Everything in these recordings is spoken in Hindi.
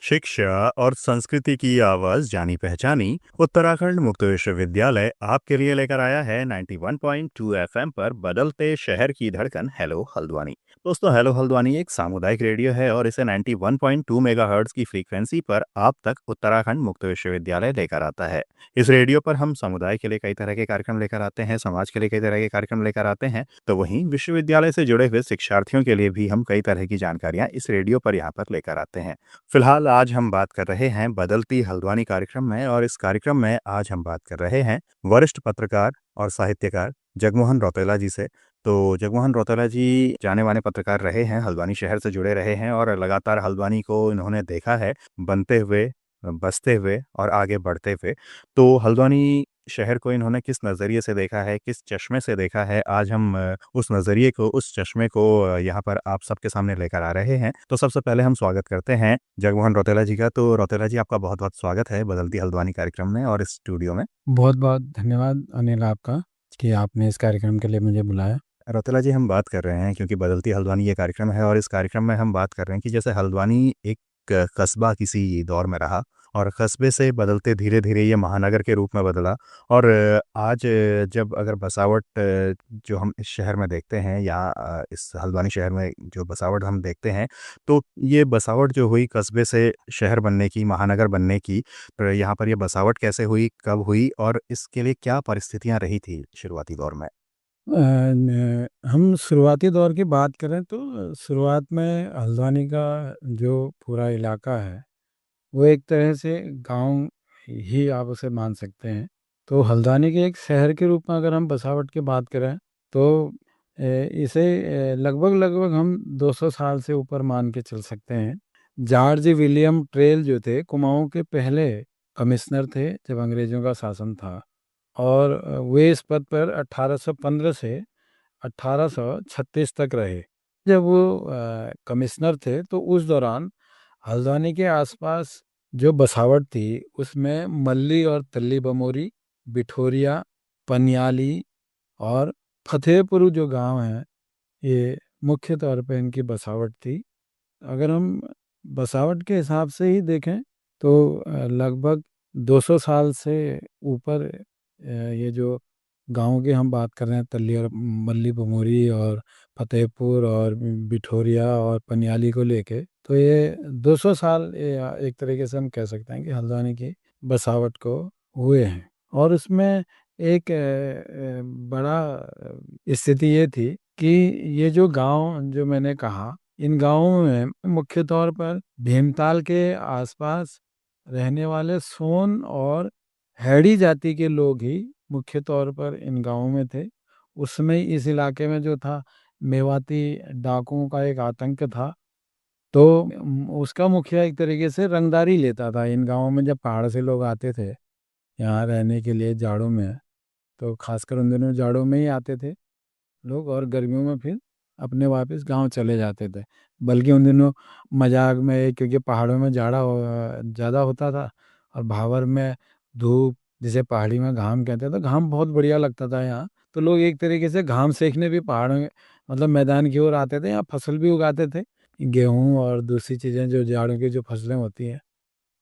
शिक्षा और संस्कृति की आवाज जानी पहचानी उत्तराखंड मुक्त विश्वविद्यालय आपके लिए लेकर आया है 91.2 एफएम पर बदलते शहर की धड़कन हेलो हल्द्वानी। दोस्तों, हेलो हल्द्वानी एक सामुदायिक रेडियो है और इसे 91.2 मेगाहर्ट्ज की फ्रीक्वेंसी पर आप तक उत्तराखंड मुक्त विश्वविद्यालय लेकर आता है। इस रेडियो पर हम समुदाय के लिए कई तरह के कार्यक्रम लेकर आते हैं, समाज के लिए कई तरह के कार्यक्रम लेकर आते हैं, तो वहीं विश्वविद्यालय से जुड़े हुए शिक्षार्थियों के लिए भी हम कई तरह की जानकारियां इस रेडियो पर यहाँ पर लेकर आते हैं। फिलहाल आज हम बात कर रहे हैं बदलती हल्द्वानी कार्यक्रम में, और इस कार्यक्रम में आज हम बात कर रहे हैं वरिष्ठ पत्रकार और साहित्यकार जगमोहन रौतेला जी से। तो जगमोहन रौतेला जी जाने माने पत्रकार रहे हैं, हल्द्वानी शहर से जुड़े रहे हैं और लगातार हल्द्वानी को इन्होंने देखा है बनते हुए, बसते हुए और आगे बढ़ते हुए। तो हल्द्वानी शहर को इन्होंने किस नज़रिए से देखा है, किस चश्मे से देखा है, आज हम उस नज़रिए को, उस चश्मे को यहाँ पर आप सबके सामने लेकर आ रहे हैं। तो सबसे पहले हम स्वागत करते हैं जगमोहन रौतेला जी का। तो रौतेला जी, आपका बहुत-बहुत स्वागत है बदलती हल्द्वानी कार्यक्रम में और इस स्टूडियो में। बहुत-बहुत धन्यवाद अनिल आपका कि आपने इस कार्यक्रम के लिए मुझे बुलाया। रौतेला जी, हम बात कर रहे हैं क्योंकि बदलती हल्द्वानी ये कार्यक्रम है और इस कार्यक्रम में हम बात कर रहे हैं कि जैसे हल्द्वानी एक कस्बा किसी दौर में रहा और कस्बे से बदलते धीरे-धीरे ये महानगर के रूप में बदला। और आज जब अगर बसावट जो हम इस शहर में देखते हैं या इस हल्द्वानी शहर में जो बसावट हम देखते हैं, तो ये बसावट जो हुई कस्बे से शहर बनने की, महानगर बनने की, यहाँ पर ये बसावट कैसे हुई, कब हुई और इसके लिए क्या परिस्थितियाँ रही थी शुरुआती दौर में? हम शुरुआती दौर की बात करें तो शुरुआत में हल्द्वानी का जो पूरा इलाका है, वो एक तरह से गाँव ही आप उसे मान सकते हैं। तो हल्द्वानी के एक शहर के रूप में अगर हम बसावट की बात करें तो इसे लगभग-लगभग हम 200 साल से ऊपर मान के चल सकते हैं। जॉर्ज विलियम ट्रेल जो थे, कुमाऊँ के पहले कमिश्नर थे जब अंग्रेज़ों का शासन था। और वे इस पद पर 1815 से 1836 तक रहे। जब वो कमिश्नर थे तो उस दौरान हल्द्वानी के आसपास जो बसावट थी उसमें मल्ली और तल्ली बमोरी, बिठोरिया, पनियाली और फतेहपुर जो गांव हैं, ये मुख्य तौर पे इनकी बसावट थी। अगर हम बसावट के हिसाब से ही देखें तो लगभग 200 साल से ऊपर ये जो गाँव की हम बात कर रहे हैं, तल्ली और मल्ली बमोरी और फतेहपुर और बिठोरिया और पनियाली को लेके, तो ये 200 साल एक तरीके से हम कह सकते हैं कि हल्द्वानी की बसावट को हुए हैं। और उसमें एक बड़ा स्थिति ये थी कि ये जो गांव जो मैंने कहा, इन गांवों में मुख्य तौर पर भीमताल के आसपास रहने वाले सोन और हैड़ी जाति के लोग ही मुख्य तौर पर इन गांवों में थे। उसमें इस इलाके में जो था, मेवाती डाकुओं का एक आतंक था। तो उसका मुखिया एक तरीके से रंगदारी लेता था इन गांवों में। जब पहाड़ से लोग आते थे यहाँ रहने के लिए जाड़ों में, तो खासकर उन दिनों जाड़ों में ही आते थे लोग और गर्मियों में फिर अपने वापस गांव चले जाते थे। बल्कि उन दिनों मजाक में, क्योंकि पहाड़ों में जाड़ा ज़्यादा होता था और भावर में धूप, जिसे पहाड़ी में घाम कहते थे, घाम बहुत बढ़िया लगता था यहाँ। तो लोग एक तरीके से घाम सेकने भी पहाड़ों में, मतलब मैदान की ओर आते थे। यहाँ फसल भी उगाते थे, गेहूँ और दूसरी चीज़ें जो जाड़ों की जो फसलें होती हैं।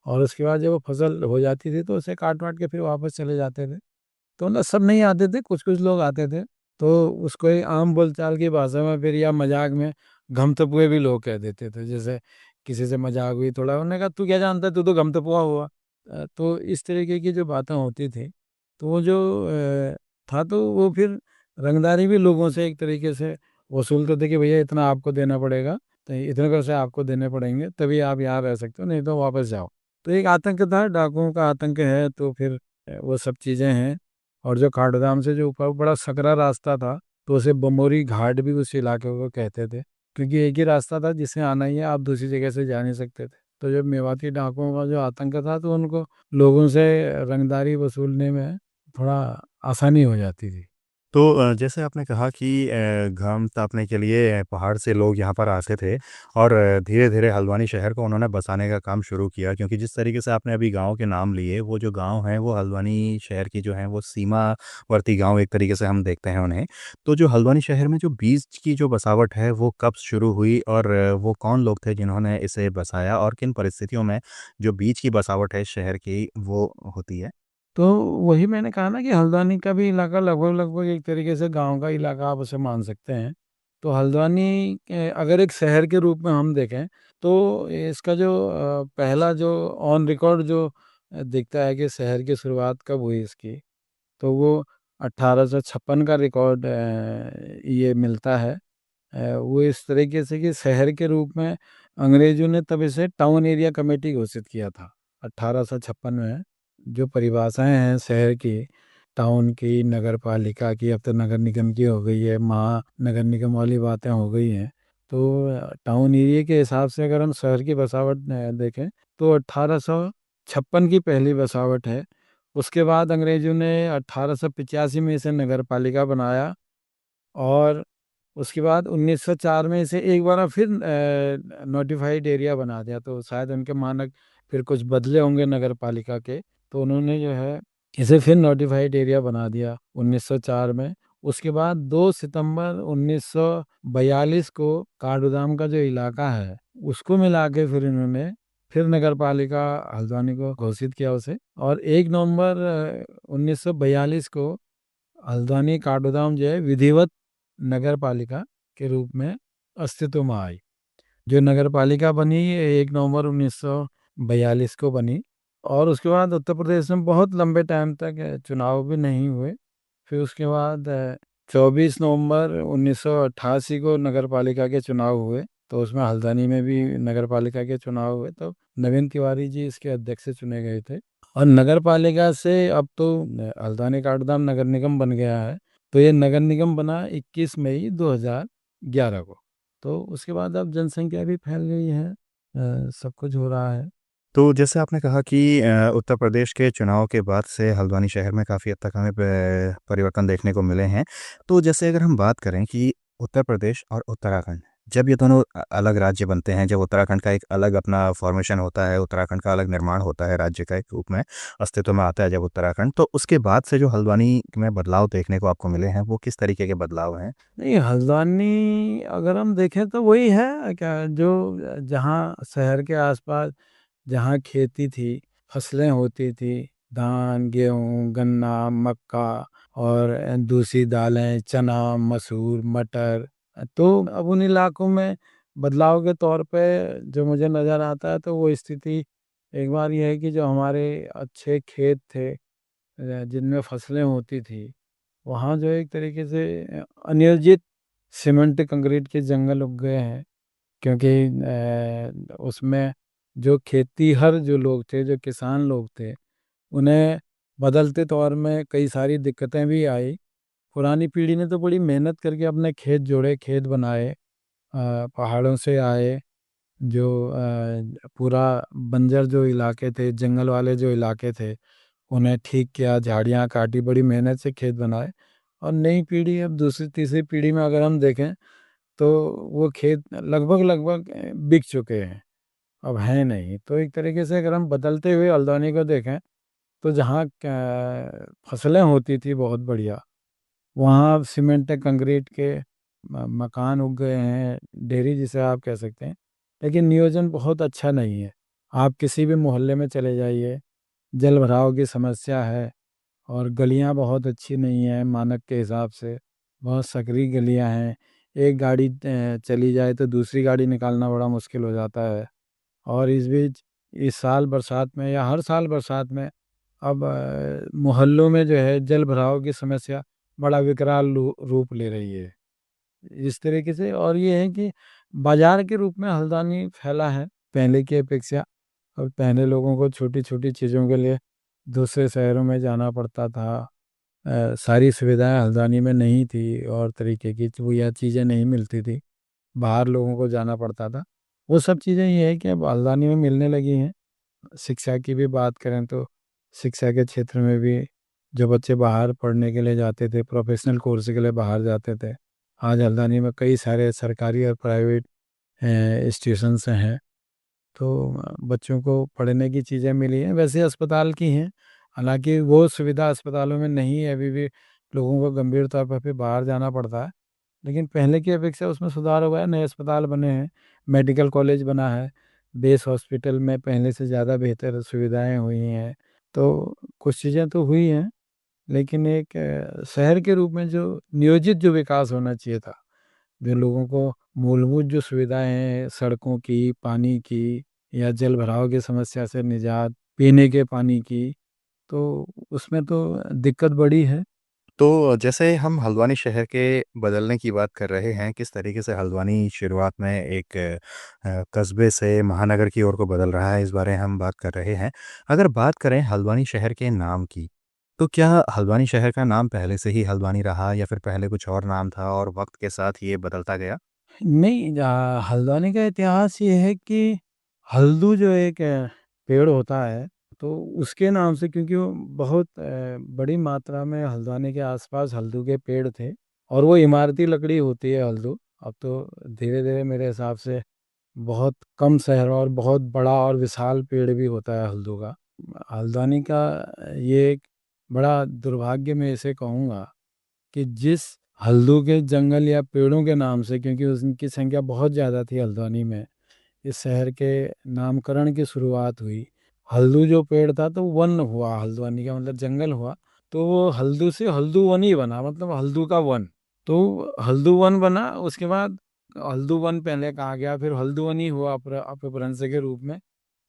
और उसके बाद जब वो फसल हो जाती थी तो उसे काट वाट के फिर वापस चले जाते थे। तो मतलब सब नहीं आते थे, कुछ-कुछ लोग आते थे। तो उसको एक आम बोलचाल की भाषा में फिर या मज़ाक में घमतपुए भी लोग कह देते थे। जैसे किसी से मज़ाक हुई थोड़ा, उन्होंने कहा, "तू क्या जानता है? तू तो घमतपुआ हुआ।" तो इस तरीके की जो बातें होती थी, तो वो जो था, तो वो फिर रंगदारी भी लोगों से एक तरीके से वसूलते थे कि भैया इतना आपको देना पड़ेगा, तो इतने पैसे आपको देने पड़ेंगे, तभी आप यहाँ रह सकते हो, नहीं तो वापस जाओ। तो एक आतंक था, डाकुओं का आतंक है, तो फिर वो सब चीज़ें हैं। और जो खाटूधाम से जो ऊपर बड़ा सकरा रास्ता था, तो उसे बमोरी घाट भी उस इलाके को कहते थे, क्योंकि एक ही रास्ता था जिससे आना ही है, आप दूसरी जगह से जा नहीं सकते थे। तो जब मेवाती डाकुओं का जो आतंक था, तो उनको लोगों से रंगदारी वसूलने में थोड़ा आसानी हो जाती थी। तो जैसे आपने कहा कि घाम तापने के लिए पहाड़ से लोग यहाँ पर आते थे और धीरे-धीरे हल्द्वानी शहर को उन्होंने बसाने का काम शुरू किया क्योंकि जिस तरीके से आपने अभी गाँव के नाम लिए, वो जो गाँव हैं, वो हल्द्वानी शहर की जो हैं, वो सीमावर्ती गाँव एक तरीके से हम देखते हैं उन्हें। तो जो हल्द्वानी शहर में जो बीज की जो बसावट है, वो कब शुरू हुई और वो कौन लोग थे जिन्होंने इसे बसाया और किन परिस्थितियों में जो बीज की बसावट है शहर की, वो होती है? तो वही मैंने कहा ना कि हल्द्वानी का भी इलाका लगभग-लगभग एक तरीके से गाँव का इलाका आप उसे मान सकते हैं। तो हल्द्वानी अगर एक शहर के रूप में हम देखें, तो इसका जो पहला जो ऑन रिकॉर्ड जो दिखता है कि शहर की शुरुआत कब हुई इसकी, तो वो 1856 का रिकॉर्ड ये मिलता है। वो इस तरीके से कि शहर के रूप में अंग्रेज़ों ने तब इसे टाउन एरिया कमेटी घोषित किया था, 1856 में। जो परिभाषाएँ हैं शहर की, टाउन की, नगर पालिका की, अब तो नगर निगम की हो गई है, महानगर निगम वाली बातें हो गई हैं। तो टाउन एरिया के हिसाब से अगर हम शहर की बसावट देखें, तो 1856 की पहली बसावट है। उसके बाद अंग्रेज़ों ने 1885 में इसे नगर पालिका बनाया और उसके बाद 1904 में इसे एक बार फिर नोटिफ़ाइड एरिया बना दिया, तो शायद उनके मानक फिर कुछ बदले होंगे नगर पालिका के, तो उन्होंने जो है इसे फिर नोटिफ़ाइड एरिया बना दिया 1904 में। उसके बाद 2 सितंबर 1942 को काठगोदाम का जो इलाका है, उसको मिला के फिर इन्होंने फिर नगर पालिका हल्द्वानी को घोषित किया उसे और 1 नवंबर 1942 को हल्द्वानी काठगोदाम जो है विधिवत नगर पालिका के रूप में अस्तित्व में आई। जो नगर पालिका बनी ये 1 नवंबर 1942 को बनी और उसके बाद उत्तर प्रदेश में बहुत लंबे टाइम तक चुनाव भी नहीं हुए। फिर उसके बाद 24 नवंबर 1988 को नगर पालिका के चुनाव हुए, तो उसमें हल्द्वानी में भी नगर पालिका के चुनाव हुए, तो नवीन तिवारी जी इसके अध्यक्ष चुने गए थे। और नगर पालिका से अब तो हल्द्वानी काठगोदाम नगर निगम बन गया है। तो ये नगर निगम बना 21 मई 2011 को। तो उसके बाद अब जनसंख्या भी फैल गई है, सब कुछ हो रहा है। तो जैसे आपने कहा कि उत्तर प्रदेश के चुनाव के बाद से हल्द्वानी शहर में काफ़ी हद तक हमें परिवर्तन देखने को मिले हैं। तो जैसे अगर हम बात करें कि उत्तर प्रदेश और उत्तराखंड, जब ये दोनों अलग राज्य बनते हैं, जब उत्तराखंड का एक अलग अपना फॉर्मेशन होता है, उत्तराखंड का अलग निर्माण होता है, राज्य का एक रूप में अस्तित्व में आता है जब उत्तराखंड, तो उसके बाद से जो हल्द्वानी में बदलाव देखने को आपको मिले हैं, वो किस तरीके के बदलाव हैं? नहीं, हल्द्वानी अगर हम देखें तो वही है क्या जो जहाँ शहर के आस-पास जहाँ खेती थी, फसलें होती थी, धान, गेहूँ, गन्ना, मक्का और दूसरी दालें, चना, मसूर, मटर। तो अब उन इलाकों में बदलाव के तौर पे जो मुझे नज़र आता है तो वो स्थिति एक बार ये है कि जो हमारे अच्छे खेत थे जिनमें फसलें होती थी, वहाँ जो एक तरीके से अनियोजित सीमेंट कंक्रीट के जंगल उग गए हैं। क्योंकि उसमें जो खेतीहर जो लोग थे, जो किसान लोग थे, उन्हें बदलते दौर में कई सारी दिक्कतें भी आई। पुरानी पीढ़ी ने तो बड़ी मेहनत करके अपने खेत जोड़े, खेत बनाए, पहाड़ों से आए, जो पूरा बंजर जो इलाके थे, जंगल वाले जो इलाके थे, उन्हें ठीक किया, झाड़ियाँ काटी, बड़ी मेहनत से खेत बनाए। और नई पीढ़ी अब दूसरी, तीसरी पीढ़ी में अगर हम देखें, तो वो खेत लगभग-लगभग बिक चुके हैं, अब हैं नहीं। तो एक तरीके से अगर हम बदलते हुए हल्द्वानी को देखें, तो जहाँ फसलें होती थी बहुत बढ़िया, वहाँ अब सीमेंट कंक्रीट के मकान उग गए हैं, डेयरी जिसे आप कह सकते हैं। लेकिन नियोजन बहुत अच्छा नहीं है। आप किसी भी मोहल्ले में चले जाइए, जल भराव की समस्या है और गलियाँ बहुत अच्छी नहीं हैं मानक के हिसाब से, बहुत संकरी गलियाँ हैं। एक गाड़ी चली जाए तो दूसरी गाड़ी निकालना बड़ा मुश्किल हो जाता है। और इस बीच इस साल बरसात में या हर साल बरसात में अब मोहल्लों में जो है जल भराव की समस्या बड़ा विकराल रूप ले रही है। इस तरीके से और ये है कि बाज़ार के रूप में हल्द्वानी फैला है पहले की अपेक्षा। अब पहले लोगों को छोटी-छोटी चीज़ों के लिए दूसरे शहरों में जाना पड़ता था। सारी सुविधाएँ हल्द्वानी में नहीं थी और तरीके की तो या चीज़ें नहीं मिलती थी। बाहर लोगों को जाना पड़ता था। वो सब चीज़ें ये है कि अब हल्द्वानी में मिलने लगी हैं। शिक्षा की भी बात करें तो शिक्षा के क्षेत्र में भी जो बच्चे बाहर पढ़ने के लिए जाते थे, प्रोफेशनल कोर्स के लिए बाहर जाते थे, आज हल्द्वानी में कई सारे सरकारी और प्राइवेट इंस्टीट्यूशंस हैं। तो बच्चों को पढ़ने की चीज़ें मिली हैं, वैसे अस्पताल की हैं। हालाँकि वो सुविधा अस्पतालों में नहीं है, अभी भी लोगों को गंभीर तौर पर फिर बाहर जाना पड़ता है। लेकिन पहले की अपेक्षा उसमें सुधार हुआ है, नए अस्पताल बने हैं, मेडिकल कॉलेज बना है, बेस हॉस्पिटल में पहले से ज़्यादा बेहतर सुविधाएँ हुई हैं। तो कुछ चीज़ें तो हुई हैं, लेकिन एक शहर के रूप में जो नियोजित जो विकास होना चाहिए था, जो लोगों को मूलभूत जो सुविधाएँ हैं, सड़कों की, पानी की या जल भराव की समस्या से निजात, पीने के पानी की, तो उसमें तो दिक्कत बड़ी है। तो जैसे हम हल्द्वानी शहर के बदलने की बात कर रहे हैं, किस तरीके से हल्द्वानी शुरुआत में एक कस्बे से महानगर की ओर को बदल रहा है, इस बारे हम बात कर रहे हैं। अगर बात करें हल्द्वानी शहर के नाम की, तो क्या हल्द्वानी शहर का नाम पहले से ही हल्द्वानी रहा या फिर पहले कुछ और नाम था और वक़्त के साथ ये बदलता गया? नहीं, हल्द्वानी का इतिहास ये है कि हल्दू जो एक पेड़ होता है, तो उसके नाम से, क्योंकि वो बहुत बड़ी मात्रा में हल्द्वानी के आसपास हल्दू के पेड़ थे और वो इमारती लकड़ी होती है हल्दू। अब तो धीरे-धीरे मेरे हिसाब से बहुत कम शहरों और बहुत बड़ा और विशाल पेड़ भी होता है हल्दू का। हल्द्वानी का ये एक बड़ा दुर्भाग्य मैं इसे कहूँगा कि जिस हल्दू के जंगल या पेड़ों के नाम से, क्योंकि उनकी संख्या बहुत ज़्यादा थी हल्द्वानी में, इस शहर के नामकरण की शुरुआत हुई। हल्दू जो पेड़ था तो वन हुआ, हल्द्वानी का मतलब जंगल हुआ, तो वो हल्दू से हल्दू वन ही बना, मतलब हल्दू का वन। तो हल्दू वन बना, उसके बाद हल्दू वन पहले कहा गया, फिर हल्दू वन ही हुआ अपभ्रंश के रूप में।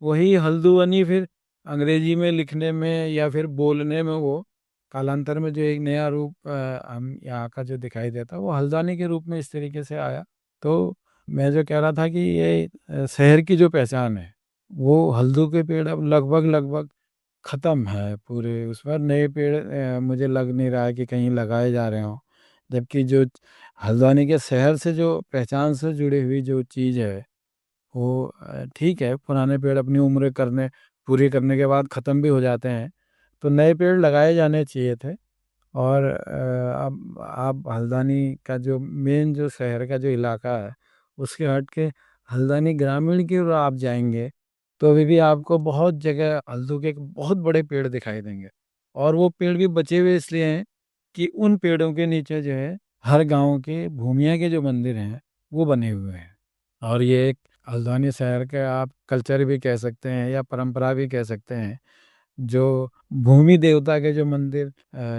वही हल्दू वन ही फिर अंग्रेजी में लिखने में या फिर बोलने में वो कालांतर में जो एक नया रूप हम यहाँ का जो दिखाई देता, वो हल्द्वानी के रूप में इस तरीके से आया। तो मैं जो कह रहा था कि ये शहर की जो पहचान है, वो हल्दू के पेड़ अब लगभग ख़त्म है पूरे, उस पर नए पेड़ मुझे लग नहीं रहा है कि कहीं लगाए जा रहे हों। जबकि जो हल्द्वानी के शहर से जो पहचान से जुड़ी हुई जो चीज़ है, वो ठीक है, पुराने पेड़ अपनी उम्र पूरी करने के बाद ख़त्म भी हो जाते हैं, तो नए पेड़ लगाए जाने चाहिए थे। और अब आप हल्द्वानी का जो मेन जो शहर का जो इलाका है, उसके हट के हल्द्वानी ग्रामीण की ओर आप जाएँगे, तो अभी भी आपको बहुत जगह हल्दू के एक बहुत बड़े पेड़ दिखाई देंगे। और वो पेड़ भी बचे हुए इसलिए हैं कि उन पेड़ों के नीचे जो है, हर गाँव के भूमिया के जो मंदिर हैं, वो बने हुए हैं। और ये एक हल्द्वानी शहर का आप कल्चर भी कह सकते हैं या परंपरा भी कह सकते हैं। जो भूमि देवता के जो मंदिर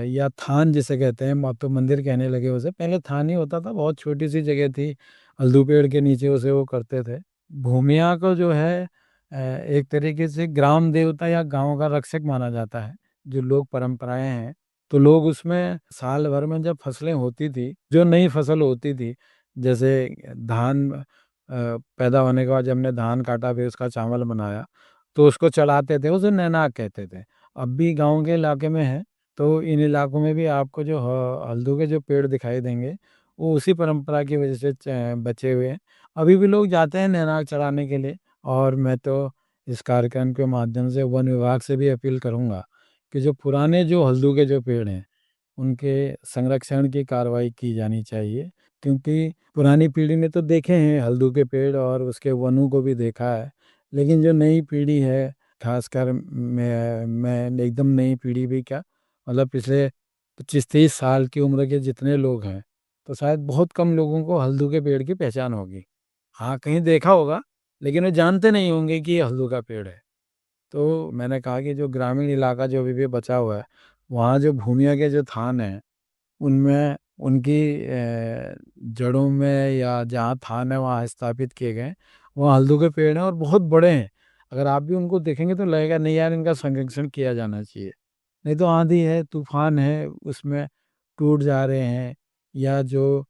या थान जिसे कहते हैं, अब तो मंदिर कहने लगे उसे, पहले थान ही होता था, बहुत छोटी सी जगह थी, हल्दू पेड़ के नीचे उसे वो करते थे। भूमिया को जो है एक तरीके से ग्राम देवता या गांव का रक्षक माना जाता है। जो लोक परंपराएं हैं, तो लोग उसमें साल भर में जब फसलें होती थी, जो नई फसल होती थी, जैसे धान पैदा होने के बाद जब हमने धान काटा, फिर उसका चावल बनाया, तो उसको चढ़ाते थे, उसे नैनाक कहते थे। अब भी गाँव के इलाके में है, तो इन इलाकों में भी आपको जो हल्दू के जो पेड़ दिखाई देंगे, वो उसी परंपरा की वजह से बचे हुए हैं। अभी भी लोग जाते हैं नैनाक चढ़ाने के लिए। और मैं तो इस कार्यक्रम के माध्यम से वन विभाग से भी अपील करूँगा कि जो पुराने जो हल्दू के जो पेड़ हैं, उनके संरक्षण की कार्रवाई की जानी चाहिए, क्योंकि पुरानी पीढ़ी ने तो देखे हैं हल्दू के पेड़ और उसके वनों को भी देखा है। लेकिन जो नई पीढ़ी है, खासकर मैं एकदम नई पीढ़ी भी क्या, मतलब पिछले 25-30 साल की उम्र के जितने लोग हैं, तो शायद बहुत कम लोगों को हल्दू के पेड़ की पहचान होगी। हाँ, कहीं देखा होगा, लेकिन वो जानते नहीं होंगे कि ये हल्दू का पेड़ है। तो मैंने कहा कि जो ग्रामीण इलाका जो अभी भी बचा हुआ है, वहाँ जो भूमिया के जो थान हैं, उनमें उनकी जड़ों में या जहाँ थान है वहाँ स्थापित किए गए हैं, वहाँ हल्दू के पेड़ हैं और बहुत बड़े हैं। अगर आप भी उनको देखेंगे तो लगेगा नहीं यार, इनका संरक्षण किया जाना चाहिए। नहीं तो आँधी है, तूफान है, उसमें टूट जा रहे हैं, या जो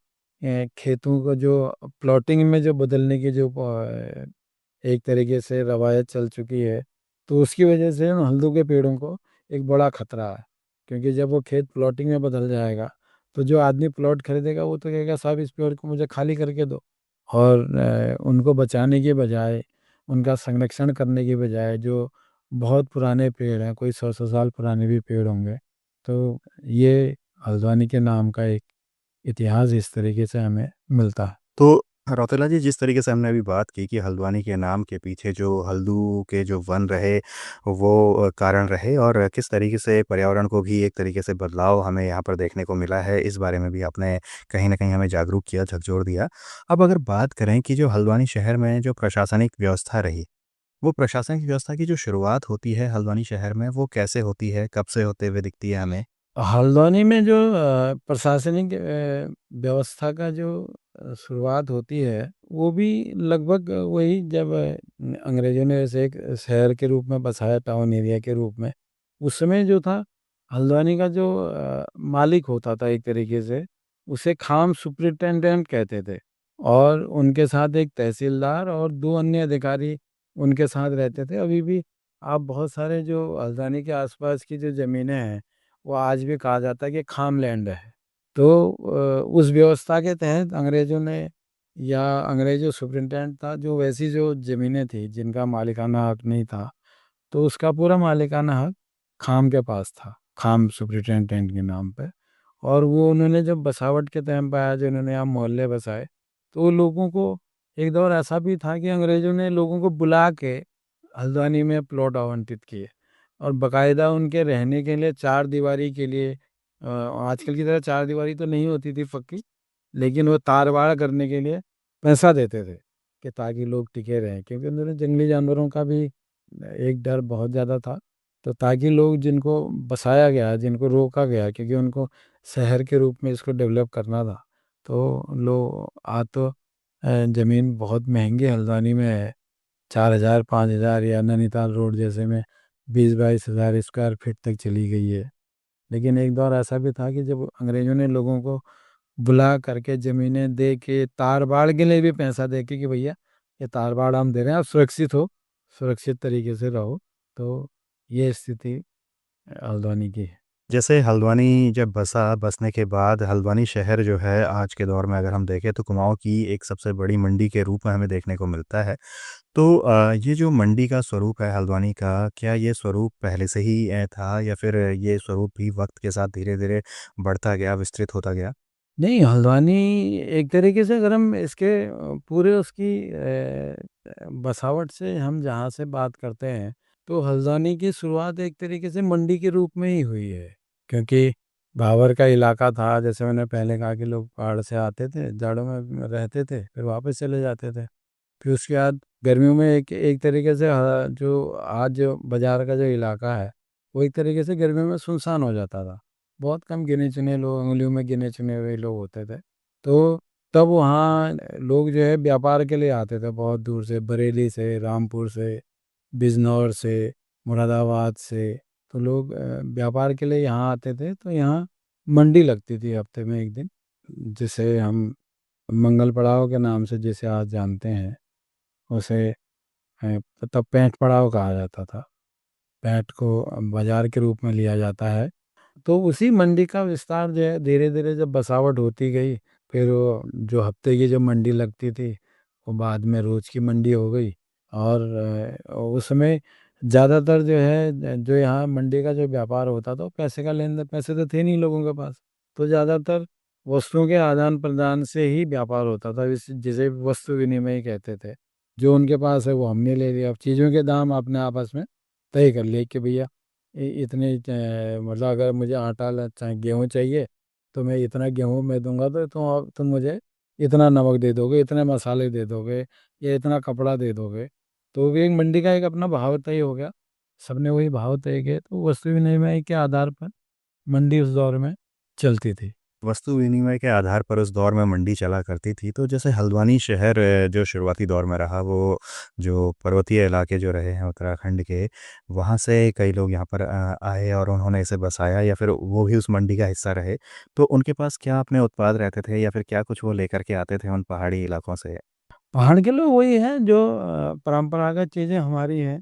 खेतों को जो प्लॉटिंग में जो बदलने की जो एक तरीके से रवायत चल चुकी है, तो उसकी वजह से उन हल्दू के पेड़ों को एक बड़ा खतरा है। क्योंकि जब वो खेत प्लॉटिंग में बदल जाएगा, तो जो आदमी प्लॉट खरीदेगा वो तो कहेगा साहब इस पेड़ को मुझे खाली करके दो। और उनको बचाने के बजाय, उनका संरक्षण करने के बजाय, जो बहुत पुराने पेड़ हैं, कोई 100-100 साल पुराने भी पेड़ होंगे, तो ये हल्द्वानी के नाम का एक इतिहास इस तरीके से हमें मिलता है। तो रौतेला जी, जिस तरीके से हमने अभी बात की कि हल्द्वानी के नाम के पीछे जो हल्दू के जो वन रहे, वो कारण रहे और किस तरीके से पर्यावरण को भी एक तरीके से बदलाव हमें यहाँ पर देखने को मिला है, इस बारे में भी आपने कहीं न कहीं हमें जागरूक किया, झकझोर दिया। अब अगर बात करें कि जो हल्द्वानी शहर में जो प्रशासनिक व्यवस्था रही, वो प्रशासनिक व्यवस्था की जो शुरुआत होती है हल्द्वानी शहर में, वो कैसे होती है? कब से होते हुए दिखती है हमें? हल्द्वानी में जो प्रशासनिक व्यवस्था का जो शुरुआत होती है, वो भी लगभग वही जब अंग्रेज़ों ने ऐसे एक शहर के रूप में बसाया, टाउन एरिया के रूप में। उस समय जो था, हल्द्वानी का जो मालिक होता था एक तरीके से, उसे खाम सुपरिटेंडेंट कहते थे और उनके साथ एक तहसीलदार और 2 अन्य अधिकारी उनके साथ रहते थे। अभी भी आप बहुत सारे जो हल्द्वानी के आस-पास की जो ज़मीनें हैं, वो आज भी कहा जाता है कि खाम लैंड है। तो उस व्यवस्था के तहत अंग्रेज़ों ने या अंग्रेज़ जो सुपरिटेंडेंट था, जो वैसी जो ज़मीनें थी जिनका मालिकाना हक नहीं था, तो उसका पूरा मालिकाना हक खाम के पास था, खाम सुपरिटेंडेंट के नाम पे। और वो उन्होंने जब बसावट के टाइम पे आया, जो उन्होंने यहाँ मोहल्ले बसाए, तो लोगों को एक दौर ऐसा भी था कि अंग्रेज़ों ने लोगों को बुला के हल्द्वानी में प्लॉट आवंटित किए और बाकायदा उनके रहने के लिए चारदीवारी के लिए आजकल की तरह चारदीवारी तो नहीं होती थी पक्की, लेकिन वो तारबाड़ करने के लिए पैसा देते थे कि ताकि लोग टिके रहें, क्योंकि उन्होंने जंगली जानवरों का भी एक डर बहुत ज़्यादा था। तो ताकि लोग जिनको बसाया गया, जिनको रोका गया, क्योंकि उनको शहर के रूप में इसको डेवलप करना था, तो आज तो ज़मीन बहुत महंगी हल्द्वानी में है। 4,000 5,000 या नैनीताल रोड जैसे में 20-22 हज़ार स्क्वायर फीट तक चली गई है। लेकिन एक दौर ऐसा भी था कि जब अंग्रेज़ों ने लोगों को बुला करके ज़मीनें दे के, तार-बाड़ के लिए भी पैसा दे के कि भैया ये तार-बाड़ हम दे रहे हैं, आप सुरक्षित हो, सुरक्षित तरीके से रहो। तो ये स्थिति हल्द्वानी की है। जैसे हल्द्वानी जब बसने के बाद हल्द्वानी शहर जो है आज के दौर में अगर हम देखें तो कुमाऊँ की एक सबसे बड़ी मंडी के रूप में हमें देखने को मिलता है। तो ये जो मंडी का स्वरूप है हल्द्वानी का, क्या ये स्वरूप पहले से ही था या फिर ये स्वरूप भी वक़्त के साथ धीरे-धीरे बढ़ता गया, विस्तृत होता गया? नहीं, हल्द्वानी एक तरीके से अगर हम इसके पूरे उसकी बसावट से हम जहाँ से बात करते हैं, तो हल्द्वानी की शुरुआत एक तरीके से मंडी के रूप में ही हुई है। क्योंकि भाबर का इलाका था, जैसे मैंने पहले कहा कि लोग पहाड़ से आते थे, जाड़ों में रहते थे, फिर वापस चले जाते थे। फिर उसके बाद गर्मियों में एक एक तरीके से जो आज जो बाज़ार का जो इलाका है, वो एक तरीके से गर्मियों में सुनसान हो जाता था। बहुत कम गिने-चुने लोग, उँगलियों में गिने-चुने हुए लोग होते थे। तो तब वहाँ लोग जो है व्यापार के लिए आते थे बहुत दूर से, बरेली से, रामपुर से, बिजनौर से, मुरादाबाद से। तो लोग व्यापार के लिए यहाँ आते थे, तो यहाँ मंडी लगती थी हफ्ते में 1 दिन, जिसे हम मंगल पड़ाव के नाम से जिसे आज जानते हैं, उसे तब पैंठ पड़ाव कहा जाता था। पैंठ को बाज़ार के रूप में लिया जाता है। तो उसी मंडी का विस्तार जो है धीरे-धीरे जब बसावट होती गई, फिर वो जो हफ्ते की जो मंडी लगती थी, वो बाद में रोज़ की मंडी हो गई। और उस समय ज़्यादातर जो है जो यहाँ मंडी का जो व्यापार होता था, वो पैसे का लेन-देन, पैसे तो थे नहीं लोगों के पास, तो ज़्यादातर वस्तुओं के आदान-प्रदान से ही व्यापार होता था, जिसे वस्तु विनिमय कहते थे। जो उनके पास है वो हमने ले लिया, अब चीज़ों के दाम आपने आपस में तय कर लिए कि भैया इतने मतलब अगर मुझे आटा चाहे गेहूँ चाहिए, तो मैं इतना गेहूँ मैं दूंगा, तो तुम मुझे इतना नमक दे दोगे, इतने मसाले दे दोगे या इतना कपड़ा दे दोगे। तो भी एक मंडी का एक अपना भाव तय हो गया, सबने वही भाव तय किए, तो वस्तु विनिमय के आधार पर मंडी उस दौर में चलती थी। वस्तु विनिमय के आधार पर उस दौर में मंडी चला करती थी, तो जैसे हल्द्वानी शहर जो शुरुआती दौर में रहा, वो जो पर्वतीय इलाके जो रहे हैं उत्तराखंड के, वहाँ से कई लोग यहाँ पर आए और उन्होंने इसे बसाया या फिर वो भी उस मंडी का हिस्सा रहे। तो उनके पास क्या अपने उत्पाद रहते थे या फिर क्या कुछ वो लेकर के आते थे उन पहाड़ी इलाकों से? पहाड़ के लोग वही हैं जो परंपरागत चीज़ें हमारी हैं,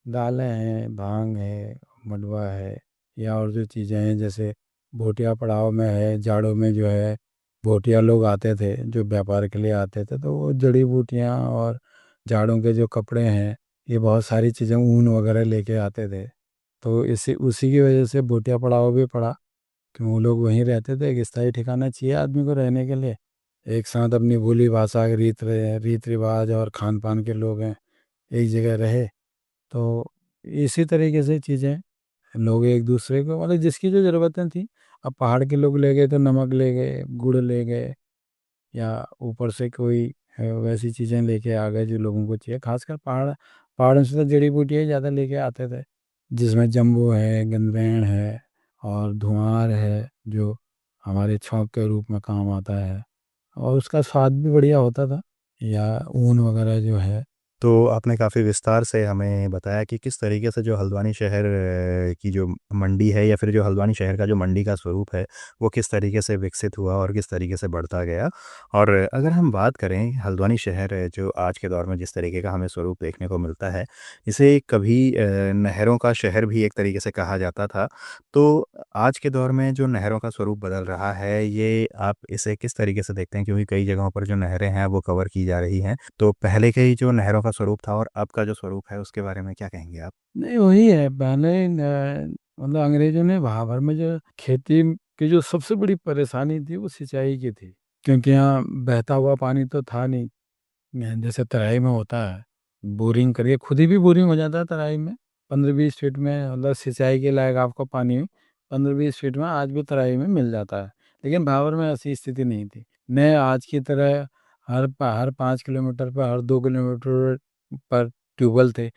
दालें हैं, भांग है, मंडुआ है, या और जो चीज़ें हैं जैसे भोटिया पड़ाव में है, जाड़ों में जो है भोटिया लोग आते थे, जो व्यापार के लिए आते थे, तो वो जड़ी बूटियाँ और जाड़ों के जो कपड़े हैं, ये बहुत सारी चीज़ें ऊन वगैरह लेके आते थे। तो इसी उसी की वजह से भूतिया पड़ाव भी पड़ा कि वो लोग वहीं रहते थे। एक स्थायी ठिकाना चाहिए आदमी को रहने के लिए। एक साथ अपनी बोली भाषा, रीत रिवाज और खान पान के लोग हैं, एक जगह रहे। तो इसी तरीके से चीज़ें, लोग एक दूसरे को मतलब जिसकी जो ज़रूरतें थी, अब पहाड़ के लोग ले गए तो नमक ले गए, गुड़ ले गए, या ऊपर से कोई वैसी चीज़ें लेके आ गए जो लोगों को चाहिए। खासकर पहाड़ों से तो जड़ी बूटियाँ ही ज़्यादा लेके आते थे, जिसमें जम्बो है, गंधेड़ है और धुआंर है, जो हमारे छौंक के रूप में काम आता है, और उसका स्वाद भी बढ़िया होता था। या ऊन वगैरह जो है। तो आपने काफ़ी विस्तार से हमें बताया कि किस तरीके से जो हल्द्वानी शहर की जो मंडी है या फिर जो हल्द्वानी शहर का जो मंडी का स्वरूप है, वो किस तरीके से विकसित हुआ और किस तरीके से बढ़ता गया। और अगर हम बात करें हल्द्वानी शहर जो आज के दौर में जिस तरीके का हमें स्वरूप देखने को मिलता है, इसे कभी नहरों का शहर भी एक तरीके से कहा जाता था। तो आज के दौर में जो नहरों का स्वरूप बदल रहा है, ये आप इसे किस तरीके से देखते हैं? क्योंकि कई जगहों पर जो नहरें हैं, वो कवर की जा रही हैं। तो पहले के ही जो नहरों का स्वरूप था और अब का जो स्वरूप है, उसके बारे में क्या कहेंगे आप? नहीं, वही है। पहले मतलब अंग्रेजों ने वहाँ भर में जो खेती की जो सबसे बड़ी परेशानी थी, वो सिंचाई की थी। क्योंकि यहाँ बहता हुआ पानी तो था नहीं। जैसे तराई में होता है, बोरिंग करिए, खुद ही भी बोरिंग हो जाता है तराई में। 15-20 फीट में मतलब सिंचाई के लायक आपको पानी 15-20 फीट में आज भी तराई में मिल जाता है। लेकिन भावर में ऐसी स्थिति नहीं थी। न आज की तरह हर 5 किलोमीटर पर, हर 2 किलोमीटर पर ट्यूबवेल थे।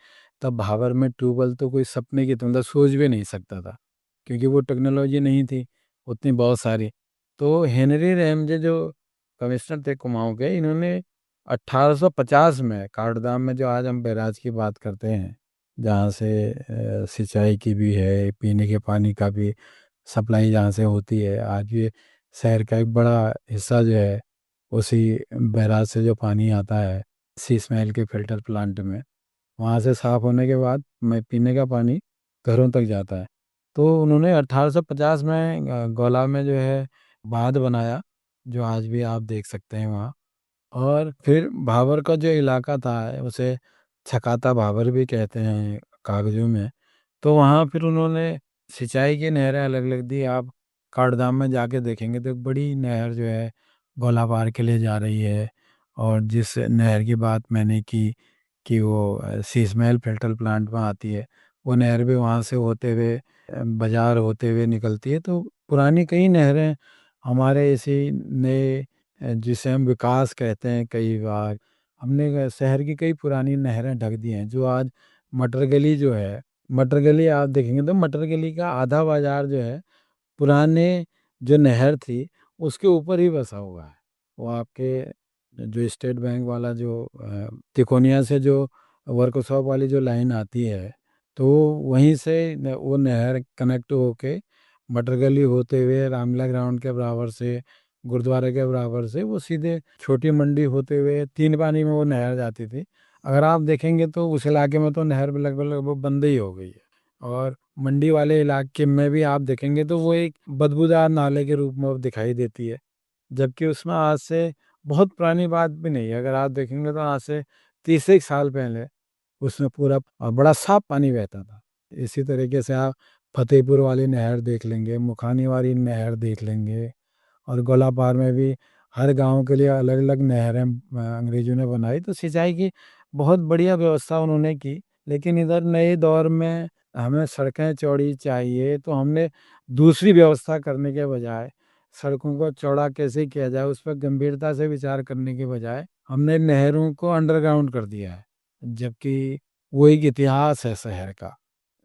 तब भावर में ट्यूबवेल तो कोई सपने की, तो मतलब सोच भी नहीं सकता था, क्योंकि वो टेक्नोलॉजी नहीं थी उतनी बहुत सारी। तो हेनरी रैमजे जो कमिश्नर थे कुमाऊं के, इन्होंने 1850 में काठगोदाम में, जो आज हम बैराज की बात करते हैं, जहाँ से सिंचाई की भी है, पीने के पानी का भी सप्लाई जहाँ से होती है, आज ये शहर का एक बड़ा हिस्सा जो है, उसी बैराज से जो पानी आता है, शीश महल के फिल्टर प्लांट में, वहाँ से साफ़ होने के बाद में पीने का पानी घरों तक जाता है। तो उन्होंने 1850 में गौला में जो है बाँध बनाया, जो आज भी आप देख सकते हैं वहाँ। और फिर भाबर का जो इलाका था, उसे छकाता भाबर भी कहते हैं कागजों में। तो वहाँ फिर उन्होंने सिंचाई की नहरें अलग-अलग दी। आप काठगोदाम में जाके देखेंगे तो एक बड़ी नहर जो है गौलापार के लिए जा रही है। और जिस नहर की बात मैंने की कि वो शीश महल फिल्टर प्लांट में आती है, वो नहर भी वहाँ से होते हुए बाज़ार होते हुए निकलती है। तो पुरानी कई नहरें हमारे इसी नए जिसे हम विकास कहते हैं, कई बार हमने शहर की कई पुरानी नहरें ढक दी हैं, जो आज मटर गली जो है, मटर गली आप देखेंगे तो मटर गली का आधा बाजार जो है, पुराने जो नहर थी उसके ऊपर ही बसा हुआ है। वो आपके जो स्टेट बैंक वाला जो तिकोनिया से जो वर्कशॉप वाली जो लाइन आती है, तो वहीं से वो नहर कनेक्ट होके मटर गली होते हुए रामलीला ग्राउंड के बराबर से, गुरुद्वारे के बराबर से, वो सीधे छोटी मंडी होते हुए तीन पानी में वो नहर जाती थी। अगर आप देखेंगे तो उस इलाके में तो नहर लगभग लगभग बंद ही हो गई है। और मंडी वाले इलाके में भी आप देखेंगे तो वो एक बदबूदार नाले के रूप में अब दिखाई देती है। जबकि उसमें आज से बहुत पुरानी बात भी नहीं है, अगर आप देखेंगे तो आज से 30 एक साल पहले उसमें पूरा बड़ा साफ पानी बहता था। इसी तरीके से आप फतेहपुर वाली नहर देख लेंगे, मुखानी वाली नहर देख लेंगे, और गोलापार में भी हर गांव के लिए अलग-अलग नहरें अंग्रेज़ों ने बनाई। तो सिंचाई की बहुत बढ़िया व्यवस्था उन्होंने की। लेकिन इधर नए दौर में हमें सड़कें चौड़ी चाहिए, तो हमने दूसरी व्यवस्था करने के बजाय, सड़कों को चौड़ा कैसे किया जाए उस पर गंभीरता से विचार करने के बजाय, हमने नहरों को अंडरग्राउंड कर दिया है। जबकि वो एक इतिहास है शहर का।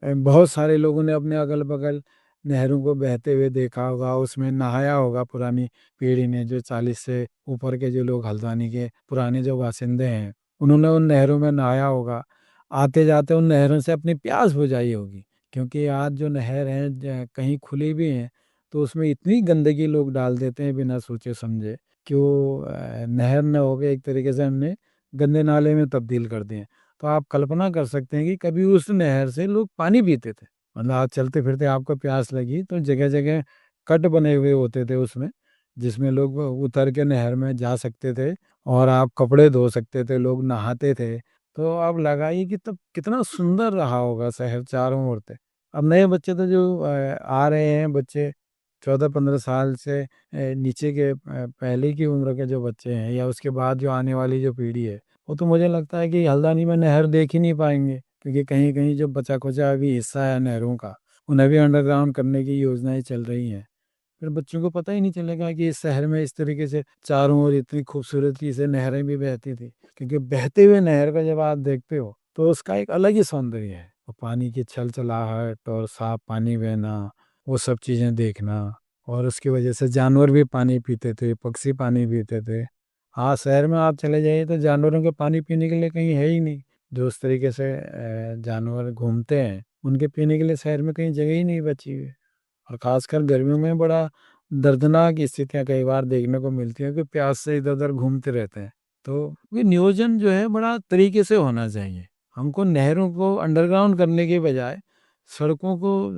बहुत सारे लोगों ने अपने अगल-बगल नहरों को बहते हुए देखा होगा, उसमें नहाया होगा पुरानी पीढ़ी ने, जो 40 से ऊपर के जो लोग हल्द्वानी के पुराने जो बासिंदे हैं, उन्होंने उन नहरों में नहाया होगा। आते-जाते उन नहरों से अपनी प्यास बुझाई होगी, क्योंकि आज जो नहर हैं कहीं खुली भी हैं, तो उसमें इतनी गंदगी लोग डाल देते हैं बिना सोचे-समझे, कि वो नहर ना हो के एक तरीके से हमने गंदे नाले में तब्दील कर दिए हैं। तो आप कल्पना कर सकते हैं कि कभी उस नहर से लोग पानी पीते थे। मतलब आप चलते-फिरते आपको प्यास लगी तो जगह-जगह कट बने हुए होते थे उसमें, जिसमें लोग उतर के नहर में जा सकते थे और आप कपड़े धो सकते थे, लोग नहाते थे। तो आप लगाइए कि तब कितना सुंदर रहा होगा शहर चारों ओर से। अब नए बच्चे तो जो आ रहे हैं बच्चे 14-15 साल से नीचे के पहले की उम्र के जो बच्चे हैं या उसके बाद जो आने वाली जो पीढ़ी है, वो तो मुझे लगता है कि हल्द्वानी में नहर देख ही नहीं पाएँगे, क्योंकि कहीं-कहीं जो बचा-खुचा अभी हिस्सा है नहरों का, उन्हें भी अंडरग्राउंड करने की योजनाएँ चल रही हैं। फिर बच्चों को पता ही नहीं चलेगा कि इस शहर में इस तरीके से चारों ओर इतनी खूबसूरती से नहरें भी बहती थी, क्योंकि बहते हुए नहर को जब आप देखते हो तो उसका एक अलग ही सौंदर्य है, और पानी की छलछलाहट और साफ पानी बहना, वो सब चीज़ें देखना, और उसकी वजह से जानवर भी पानी पीते थे, पक्षी पानी पीते थे। हाँ, शहर में आप चले जाइए तो जानवरों के पानी पीने के लिए कहीं है ही नहीं। जो उस तरीके से जानवर घूमते हैं, उनके पीने के लिए शहर में कहीं जगह ही नहीं बची हुई है। और ख़ासकर गर्मियों में बड़ा दर्दनाक स्थितियाँ कई बार देखने को मिलती हैं कि प्यास से इधर-उधर घूमते रहते हैं। तो ये नियोजन जो है बड़ा तरीके से होना चाहिए। हमको नहरों को अंडरग्राउंड करने के बजाय सड़कों को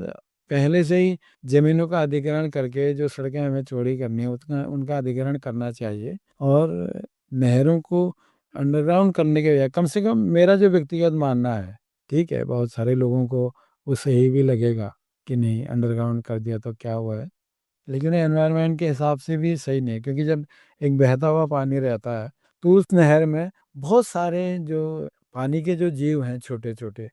पहले से ही ज़मीनों का अधिग्रहण करके जो सड़कें हमें चौड़ी करनी है उतना उनका अधिग्रहण करना चाहिए, और नहरों को अंडरग्राउंड करने के बजाय कम से कम मेरा जो व्यक्तिगत मानना है, ठीक है, बहुत सारे लोगों को वो सही भी लगेगा कि नहीं अंडरग्राउंड कर दिया तो क्या हुआ है। लेकिन एनवायरनमेंट के हिसाब से भी सही नहीं है, क्योंकि जब एक बहता हुआ पानी रहता है, तो उस नहर में बहुत सारे जो पानी के जो जीव हैं छोटे-छोटे,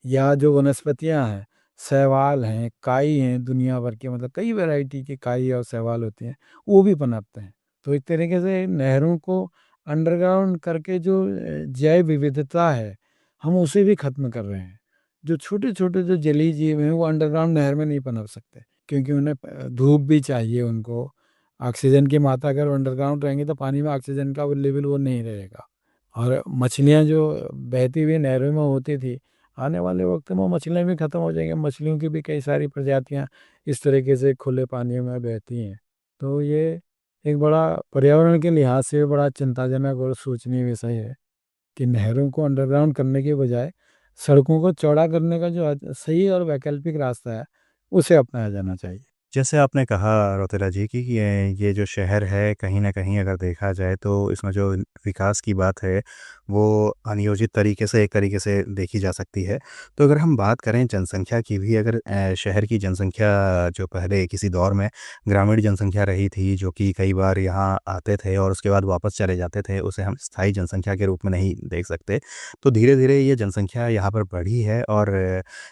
या जो वनस्पतियाँ हैं, शैवाल हैं, काई हैं, दुनिया भर के मतलब कई वैरायटी के काई और शैवाल होते हैं, वो भी पनपते हैं। तो एक तरीके से नहरों को अंडरग्राउंड करके जो जैव विविधता है, हम उसे भी ख़त्म कर रहे हैं। जो छोटे-छोटे जो जलीय जीव हैं, वो अंडरग्राउंड नहर में नहीं पनप सकते, क्योंकि उन्हें धूप भी चाहिए उनको, ऑक्सीजन की मात्रा अगर अंडरग्राउंड रहेंगी तो पानी में ऑक्सीजन का वो लेवल वो नहीं रहेगा। और मछलियाँ जो बहती हुई नहरों में होती थी, आने वाले वक्त में मछलियाँ भी खत्म हो जाएँगी। मछलियों की भी कई सारी प्रजातियाँ इस तरीके से खुले पानी में बहती हैं। तो ये एक बड़ा पर्यावरण के लिहाज से बड़ा चिंताजनक और सोचनीय विषय है कि नहरों को अंडरग्राउंड करने के बजाय सड़कों को चौड़ा करने का जो सही और वैकल्पिक रास्ता है, उसे अपनाया जाना चाहिए। जैसे आपने कहा रौतेला जी कि ये जो शहर है कहीं न कहीं अगर देखा जाए तो इसमें जो विकास की बात है वो अनियोजित तरीके से एक तरीके से देखी जा सकती है। तो अगर हम बात करें जनसंख्या की भी अगर शहर की जनसंख्या जो पहले किसी दौर में ग्रामीण जनसंख्या रही थी जो कि कई बार यहाँ आते थे और उसके बाद वापस चले जाते थे, उसे हम स्थायी जनसंख्या के रूप में नहीं देख सकते। तो धीरे-धीरे ये जनसंख्या यहाँ पर बढ़ी है और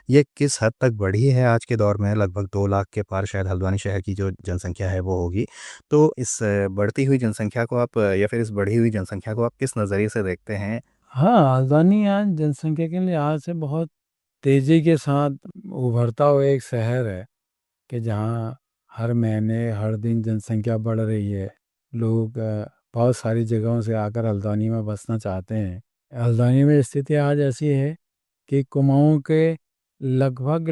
ये किस हद तक बढ़ी है आज के दौर में लगभग 2 लाख के पार शायद हल्द्वानी शहर की जो जनसंख्या है वो होगी। तो इस बढ़ती हुई जनसंख्या को आप या फिर इस बढ़ी हुई जनसंख्या को आप किस नज़रिए से देखते हैं? हाँ, हल्द्वानी आज जनसंख्या के लिहाज से बहुत तेज़ी के साथ उभरता हुआ एक शहर है, कि जहाँ हर महीने, हर दिन जनसंख्या बढ़ रही है। लोग बहुत सारी जगहों से आकर हल्द्वानी में बसना चाहते हैं। हल्द्वानी में स्थिति आज ऐसी है कि कुमाऊँ के लगभग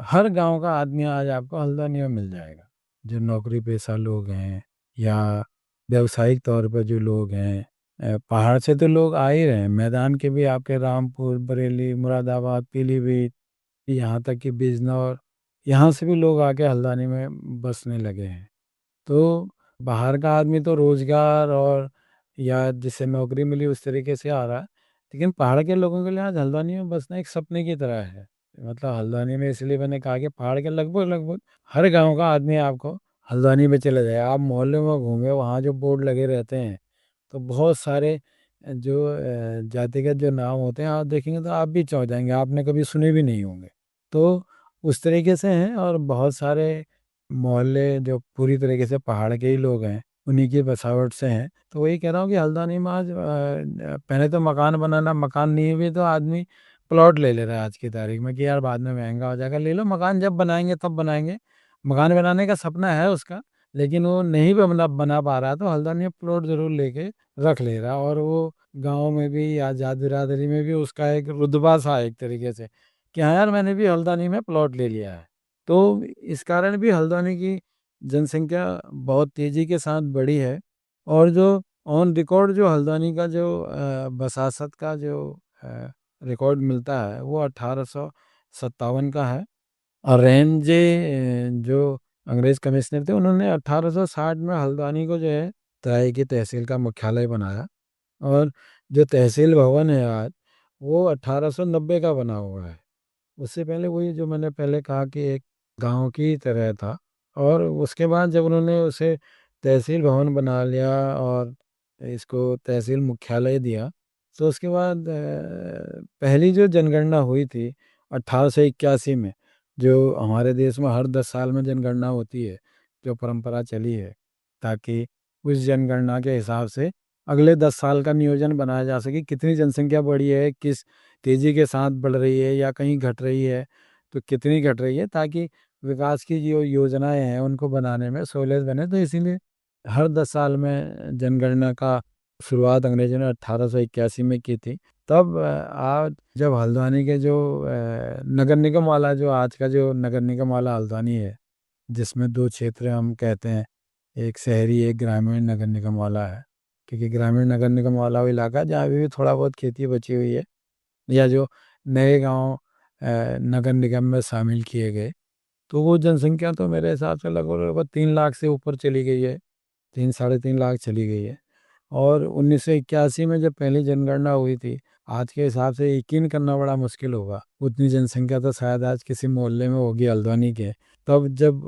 हर गांव का आदमी आज आपको हल्द्वानी में मिल जाएगा। जो नौकरी पेशा लोग हैं या व्यावसायिक तौर पर जो लोग हैं, पहाड़ से तो लोग आ ही रहे हैं, मैदान के भी आपके रामपुर, बरेली, मुरादाबाद, पीलीभीत, यहाँ तक कि बिजनौर, यहाँ से भी लोग आके हल्द्वानी में बसने लगे हैं। तो बाहर का आदमी तो रोज़गार और या जिसे नौकरी मिली उस तरीके से आ रहा है, लेकिन पहाड़ के लोगों के लिए आज हल्द्वानी में बसना एक सपने की तरह है। मतलब हल्द्वानी में इसलिए मैंने कहा कि पहाड़ के लगभग-लगभग हर गाँव का आदमी आपको हल्द्वानी में चला जाएगा। आप मोहल्ले में घूमें, वहाँ जो बोर्ड लगे रहते हैं, तो बहुत सारे जो जातिगत जो नाम होते हैं, आप देखेंगे तो आप भी चौंक जाएँगे, आपने कभी सुने भी नहीं होंगे। तो उस तरीके से हैं, और बहुत सारे मोहल्ले जो पूरी तरीके से पहाड़ के ही लोग हैं, उन्हीं की बसावट से हैं। तो वही कह रहा हूँ कि हल्द्वानी में आज पहले तो मकान बनाना, मकान नहीं भी तो आदमी प्लॉट ले रहा है आज की तारीख में कि यार बाद में महँगा हो जाएगा, ले लो मकान, जब बनाएँगे तब बनाएँगे। मकान बनाने का सपना है उसका, लेकिन वो नहीं बना पा रहा है, तो हल्द्वानी में प्लॉट ज़रूर लेके रख ले रहा है, और वो गाँव में भी या जात बिरादरी में भी उसका एक रुतबा-सा है एक तरीके से, कि हाँ यार मैंने भी हल्द्वानी में प्लॉट ले लिया है। तो इस कारण भी हल्द्वानी की जनसंख्या बहुत तेज़ी के साथ बढ़ी है, और जो ऑन रिकॉर्ड जो हल्द्वानी का जो बसासत का जो अ, रिकॉर्ड मिलता है वो 1857 का है, और जो अंग्रेज़ कमिश्नर थे उन्होंने 1860 में हल्द्वानी को जो है तराई की तहसील का मुख्यालय बनाया, और जो तहसील भवन है आज वो 1890 का बना हुआ है। उससे पहले वही जो मैंने पहले कहा कि एक गाँव की तरह था। और उसके बाद जब उन्होंने उसे तहसील भवन बना लिया और इसको तहसील मुख्यालय दिया, तो उसके बाद पहली जो जनगणना हुई थी 1881 में, जो हमारे देश में हर 10 साल में जनगणना होती है, जो परंपरा चली है, ताकि उस जनगणना के हिसाब से अगले 10 साल का नियोजन बनाया जा सके, कितनी जनसंख्या बढ़ी है, किस तेज़ी के साथ बढ़ रही है या कहीं घट रही है, तो कितनी घट रही है, ताकि विकास की जो योजनाएँ हैं उनको बनाने में सहूलियत बने। तो इसीलिए हर 10 साल में जनगणना का शुरुआत अंग्रेज़ों ने 1881 में की थी। तब आज जब हल्द्वानी के जो नगर निगम वाला जो आज का जो नगर निगम वाला हल्द्वानी है, जिसमें 2 क्षेत्र हम कहते हैं, एक शहरी, एक ग्रामीण नगर निगम वाला है। क्योंकि ग्रामीण नगर निगम वाला वो इलाका जहाँ अभी भी थोड़ा बहुत खेती बची हुई है, या जो नए गाँव नगर निगम में शामिल किए गए, तो वो जनसंख्या तो मेरे हिसाब से लगभग-लगभग 3 लाख से ऊपर चली गई है, 3 साढ़े 3 लाख चली गई है। और 1981 में जब पहली जनगणना हुई थी, आज के हिसाब से यकीन करना बड़ा मुश्किल होगा। उतनी जनसंख्या तो शायद आज किसी मोहल्ले में होगी हल्द्वानी के। तब जब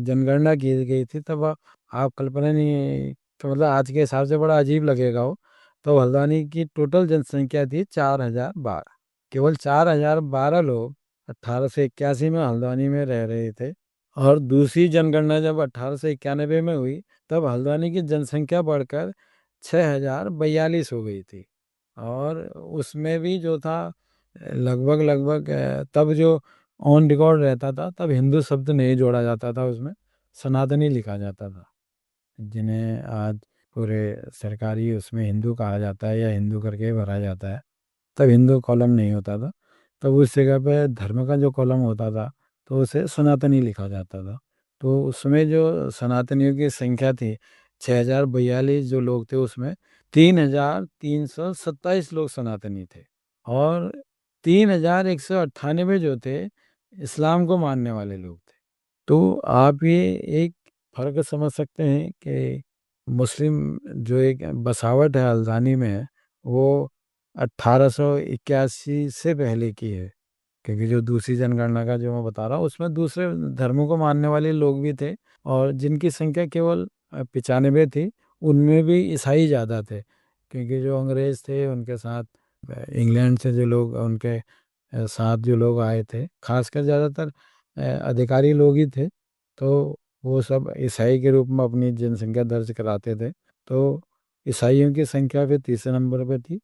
जनगणना की गई थी, तब आप कल्पना नहीं, तो मतलब आज के हिसाब से बड़ा अजीब लगेगा वो। तो हल्द्वानी की टोटल जनसंख्या थी 4012। केवल 4012 लोग 1881 में हल्द्वानी में रह रहे थे। और दूसरी जनगणना जब 1891 में हुई, तब हल्द्वानी की जनसंख्या बढ़कर 6042 हो गई थी। और उसमें भी जो था लगभग तब जो ऑन रिकॉर्ड रहता था, तब हिंदू शब्द नहीं जोड़ा जाता था उसमें, सनातनी लिखा जाता था, जिन्हें आज पूरे सरकारी उसमें हिंदू कहा जाता है या हिंदू करके भरा जाता है। तब हिंदू कॉलम नहीं होता था, तब उस जगह पे धर्म का जो कॉलम होता था, तो उसे सनातनी लिखा जाता था। तो उसमें जो सनातनियों की संख्या थी 6042 जो लोग थे, उसमें 3327 लोग सनातनी थे। और 3198 जो थे इस्लाम को मानने वाले लोग थे। तो आप ये एक फ़र्क समझ सकते हैं कि मुस्लिम जो एक बसावट है हल्द्वानी में, वो 1881 से पहले की है। क्योंकि जो दूसरी जनगणना का जो मैं बता रहा हूँ, उसमें दूसरे धर्मों को मानने वाले लोग भी थे, और जिनकी संख्या केवल 95 थी, उनमें भी ईसाई ज़्यादा थे। क्योंकि जो अंग्रेज़ थे उनके साथ इंग्लैंड से जो लोग उनके साथ जो लोग आए थे, ख़ासकर ज़्यादातर अधिकारी लोग ही थे, तो वो सब ईसाई के रूप में अपनी जनसंख्या दर्ज कराते थे। तो ईसाइयों की संख्या फिर तीसरे नंबर पे थी।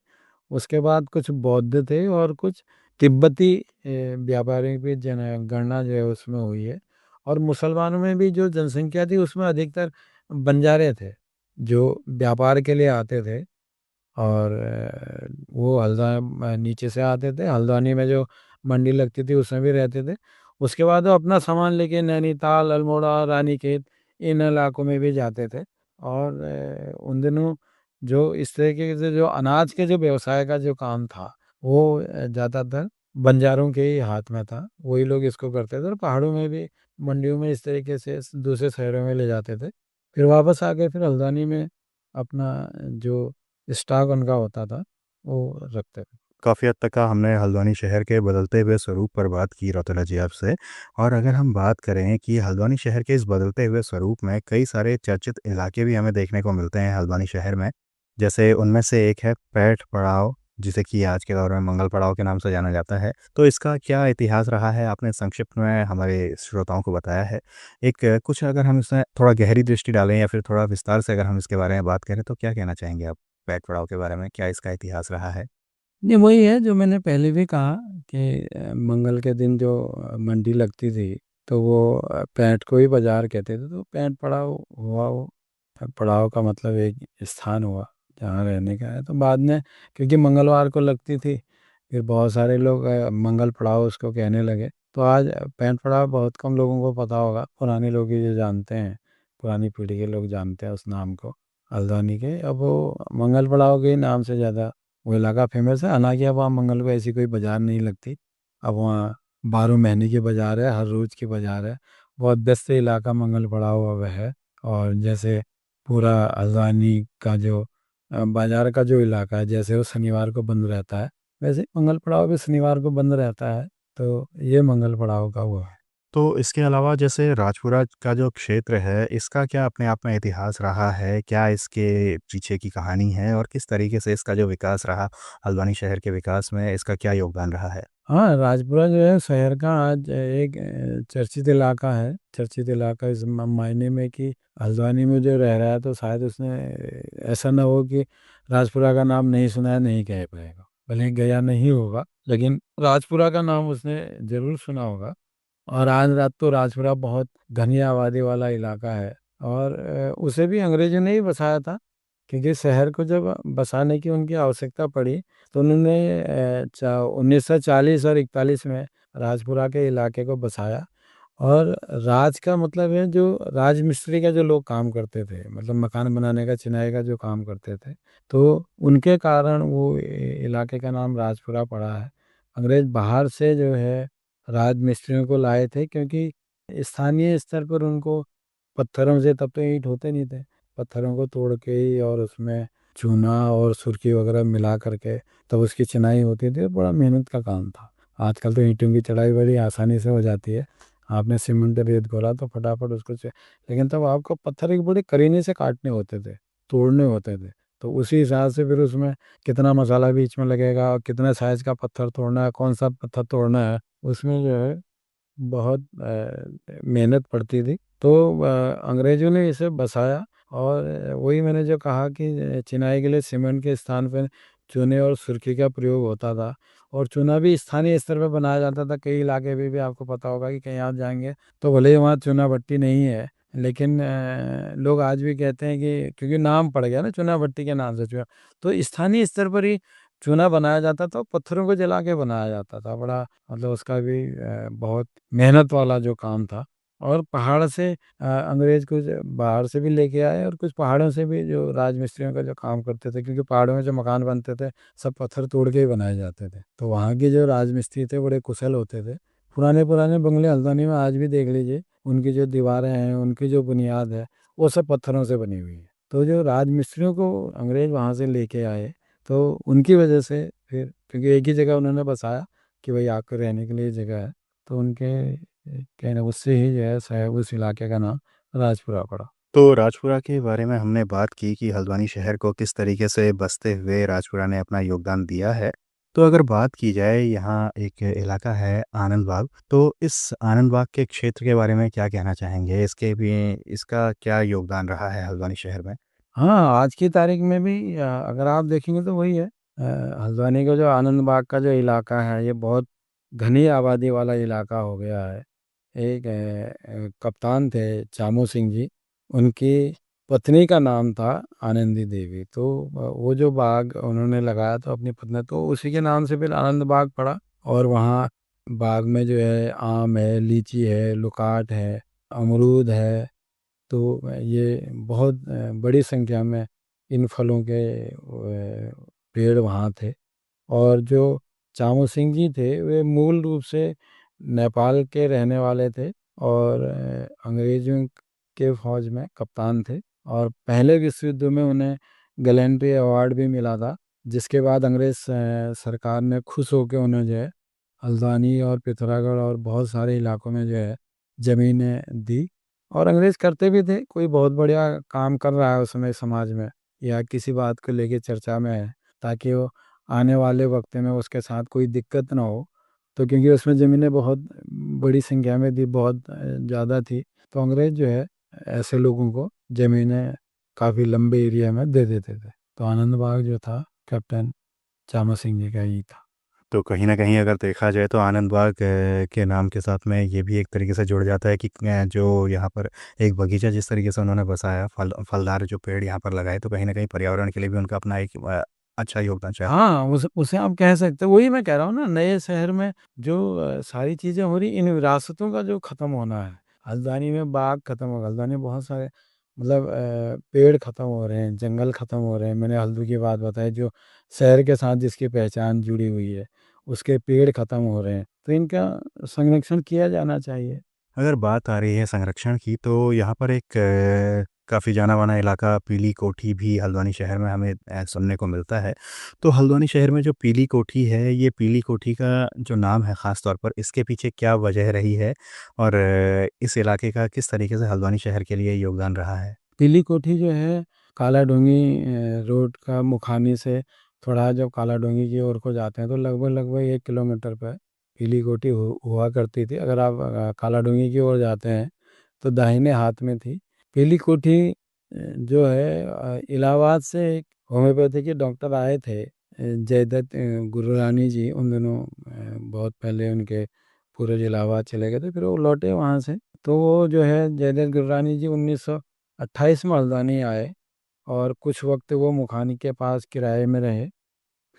उसके बाद कुछ बौद्ध थे और कुछ तिब्बती व्यापारियों की जनगणना जो है उसमें हुई है। और मुसलमानों में भी जो जनसंख्या थी उसमें अधिकतर बंजारे थे, जो व्यापार के लिए आते थे। और वो नीचे से आते थे, हल्द्वानी में जो मंडी लगती थी उसमें भी रहते थे। उसके बाद वो अपना सामान लेके नैनीताल, अल्मोड़ा, रानीखेत इन इलाकों में भी जाते थे। और उन दिनों जो इस तरीके से जो अनाज के जो व्यवसाय का जो काम था, वो ज़्यादातर बंजारों के ही हाथ में था। वही लोग इसको करते थे, और पहाड़ों में भी मंडियों में इस तरीके से दूसरे शहरों में ले जाते थे। फिर वापस आके फिर हल्द्वानी में अपना जो स्टॉक उनका होता था, वो रखते थे। काफ़ी हद तक का हमने हल्द्वानी शहर के बदलते हुए स्वरूप पर बात की रौतला जी आपसे। और अगर हम बात करें कि हल्द्वानी शहर के इस बदलते हुए स्वरूप में कई सारे चर्चित इलाके भी हमें देखने को मिलते हैं हल्द्वानी शहर में। जैसे उनमें से एक है पैठ पड़ाव, जिसे कि आज के दौर में मंगल पड़ाव के नाम से जाना जाता है। तो इसका क्या इतिहास रहा है, आपने संक्षिप्त में हमारे श्रोताओं को बताया है। एक कुछ अगर हम इसमें थोड़ा गहरी दृष्टि डालें या फिर थोड़ा विस्तार से अगर हम इसके बारे में बात करें, तो क्या कहना चाहेंगे आप पैठ पड़ाव के बारे में? क्या इसका इतिहास रहा है? नहीं, वही है जो मैंने पहले भी कहा कि मंगल के दिन जो मंडी लगती थी, तो वो पैंट को ही बाज़ार कहते थे, तो पैंट पड़ाव हुआ वो। पड़ाव का मतलब एक स्थान हुआ जहाँ रहने का है। तो बाद में क्योंकि मंगलवार को लगती थी, फिर बहुत सारे लोग मंगल पड़ाव उसको कहने लगे। तो आज पैंट पड़ाव बहुत कम लोगों को पता होगा, पुराने लोग ही जो जानते हैं, पुरानी पीढ़ी के लोग जानते हैं उस नाम को, हल्द्वानी के। अब वो मंगल पड़ाव के नाम से ज़्यादा वो इलाका फ़ेमस है। हालाँकि अब वहाँ मंगल को ऐसी कोई बाज़ार नहीं लगती। अब वहाँ 12 महीने की बाज़ार है, हर रोज़ की बाज़ार है। बहुत व्यस्त इलाका मंगल पड़ाव अब है। और जैसे पूरा हल्द्वानी का जो बाज़ार का जो इलाका है, जैसे वो शनिवार को बंद रहता है, वैसे ही मंगल पड़ाव भी शनिवार को बंद रहता है। तो ये मंगल पड़ाव का हुआ है। तो इसके अलावा जैसे राजपुरा का जो क्षेत्र है, इसका क्या अपने आप में इतिहास रहा है? क्या इसके पीछे की कहानी है और किस तरीके से इसका जो विकास रहा, हल्द्वानी शहर के विकास में इसका क्या योगदान रहा है? हाँ, राजपुरा जो है शहर का आज एक चर्चित इलाका है। चर्चित इलाका इस मायने में कि हल्द्वानी में जो रह रहा है तो शायद उसने ऐसा ना हो कि राजपुरा का नाम नहीं सुना है, नहीं कह पाएगा। भले ही गया नहीं होगा, लेकिन राजपुरा का नाम उसने ज़रूर सुना होगा। और आज रात तो राजपुरा बहुत घनी आबादी वाला इलाका है और उसे भी अंग्रेज़ों ने ही बसाया था, क्योंकि शहर को जब बसाने की उनकी आवश्यकता पड़ी तो उन्होंने 1940 और 41 में राजपुरा के इलाके को बसाया। और राज का मतलब है जो राजमिस्त्री का जो लोग काम करते थे, मतलब मकान बनाने का, चिनाई का जो काम करते थे, तो उनके कारण वो इलाके का नाम राजपुरा पड़ा है। अंग्रेज़ बाहर से जो है राजमिस्त्रियों को लाए थे, क्योंकि स्थानीय स्तर पर उनको पत्थरों से, तब तो ईंट होते नहीं थे, पत्थरों को तोड़ के ही और उसमें चूना और सुर्खी वगैरह मिला करके तब उसकी चिनाई होती थी। बड़ा मेहनत का काम था। आजकल तो ईंटों की चढ़ाई बड़ी आसानी से हो जाती है। आपने सीमेंट रेत घोला तो फटाफट उसको लेकिन तब आपको पत्थर एक बड़े करीने से काटने होते थे, तोड़ने होते थे। तो उसी हिसाब से फिर उसमें कितना मसाला बीच में लगेगा और कितना साइज़ का पत्थर तोड़ना है, कौन सा पत्थर तोड़ना है, उसमें जो है बहुत मेहनत पड़ती थी। तो अंग्रेज़ों ने इसे बसाया और वही मैंने जो कहा कि चिनाई के लिए सीमेंट के स्थान पे चूने और सुर्खी का प्रयोग होता था। और चूना भी स्थानीय स्तर पे बनाया जाता था। कई इलाके में भी आपको पता होगा कि कहीं आप जाएँगे तो भले ही वहाँ चूना भट्टी नहीं है, लेकिन लोग आज भी कहते हैं कि क्योंकि नाम पड़ गया ना चूना भट्टी के नाम से तो स्थानीय स्तर पर ही चूना बनाया जाता था, पत्थरों को जला के बनाया जाता था। बड़ा मतलब उसका भी बहुत मेहनत वाला जो काम था। और पहाड़ से अंग्रेज़ कुछ बाहर से भी लेके आए और कुछ पहाड़ों से भी जो राजमिस्त्रियों का जो काम करते थे, क्योंकि पहाड़ों में जो मकान बनते थे सब पत्थर तोड़ के ही बनाए जाते थे। तो वहाँ के जो राजमिस्त्री थे बड़े कुशल होते थे। पुराने-पुराने बंगले हल्द्वानी में आज भी देख लीजिए, उनकी जो दीवारें हैं, उनकी जो बुनियाद है, वो सब पत्थरों से बनी हुई है। तो जो राजमिस्त्रियों को अंग्रेज़ वहाँ से लेके आए, तो उनकी वजह से फिर, क्योंकि एक ही जगह उन्होंने बसाया कि भई आपके रहने के लिए जगह है, तो उनके कहने उससे ही जो है शहर, उस इलाके का नाम राजपुरा पड़ा। तो राजपुरा के बारे में हमने बात की कि हल्द्वानी शहर को किस तरीके से बसते हुए राजपुरा ने अपना योगदान दिया है। तो अगर बात की जाए यहाँ एक इलाका है आनंद बाग, तो इस आनंद बाग के क्षेत्र के बारे में क्या कहना चाहेंगे? इसके भी इसका क्या योगदान रहा है हल्द्वानी शहर में? हाँ, आज की तारीख में भी अगर आप देखेंगे तो वही है। हल्द्वानी का जो आनंद बाग का जो इलाका है, ये बहुत घनी आबादी वाला इलाका हो गया है। एक कप्तान थे चामू सिंह जी, उनकी पत्नी का नाम था आनंदी देवी। तो वो जो बाग उन्होंने लगाया था अपनी पत्नी, तो उसी के नाम से फिर आनंद बाग पड़ा। और वहाँ बाग में जो है आम है, लीची है, लुकाट है, अमरूद है। तो ये बहुत बड़ी संख्या में इन फलों के पेड़ वहाँ थे। और जो चामू सिंह जी थे, वे मूल रूप से नेपाल के रहने वाले थे और अंग्रेज़ों के फ़ौज में कप्तान थे। और पहले विश्व युद्ध में उन्हें गैलेंट्री अवार्ड भी मिला था, जिसके बाद अंग्रेज़ सरकार ने खुश होके उन्हें जो है हल्द्वानी और पिथौरागढ़ और बहुत सारे इलाकों में जो है ज़मीनें दी। और अंग्रेज़ करते भी थे, कोई बहुत बढ़िया काम कर रहा है उस समय समाज में या किसी बात को लेके चर्चा में है, ताकि वो आने वाले वक़्त में उसके साथ कोई दिक्कत ना हो। तो क्योंकि उसमें ज़मीनें बहुत बड़ी संख्या में थी, बहुत ज़्यादा थी, तो अंग्रेज़ जो है ऐसे लोगों को ज़मीनें काफ़ी लंबे एरिया में दे देते थे। तो आनंद बाग जो था कैप्टन चामा सिंह जी का ही था। तो कहीं न कहीं अगर देखा जाए तो आनंद बाग के नाम के साथ में ये भी एक तरीके से जुड़ जाता है कि जो यहाँ पर एक बगीचा जिस तरीके से उन्होंने बसाया, फलदार जो पेड़ यहाँ पर लगाए, तो कहीं न कहीं पर्यावरण के लिए भी उनका अपना एक अच्छा योगदान शायद। हाँ, उसे उसे आप कह सकते हैं। वही मैं कह रहा हूँ ना, नए शहर में जो सारी चीज़ें हो रही, इन विरासतों का जो ख़त्म होना है। हल्द्वानी में बाग ख़त्म हो गया, हल्द्वानी में बहुत सारे मतलब पेड़ ख़त्म हो रहे हैं, जंगल ख़त्म हो रहे हैं। मैंने हल्द्वानी की बात बताई, जो शहर के साथ जिसकी पहचान जुड़ी हुई है, उसके पेड़ ख़त्म हो रहे हैं। तो इनका संरक्षण किया जाना चाहिए। अगर बात आ रही है संरक्षण की, तो यहाँ पर एक काफ़ी जाना-माना इलाका पीली कोठी भी हल्द्वानी शहर में हमें सुनने को मिलता है। तो हल्द्वानी शहर में जो पीली कोठी है, ये पीली कोठी का जो नाम है ख़ास तौर पर, इसके पीछे क्या वजह रही है? और इस इलाके का किस तरीके से हल्द्वानी शहर के लिए योगदान रहा है? पीली कोठी जो है कालाडूंगी रोड का मुखानी से थोड़ा जब कालाडूंगी की ओर को जाते हैं तो लगभग 1 किलोमीटर पर पीली कोठी हुआ करती थी। अगर आप कालाडूंगी की ओर जाते हैं तो दाहिने हाथ में थी पीली कोठी। जो है इलाहाबाद से एक होम्योपैथी के डॉक्टर आए थे, जयदत्त गुरुरानी जी। उन दिनों बहुत पहले उनके पूरे इलाहाबाद चले गए थे, फिर वो लौटे वहाँ से। तो वो जो है जयदत्त गुरुरानी जी 1928 में हल्द्वानी आए और कुछ वक्त वो मुखानी के पास किराए में रहे।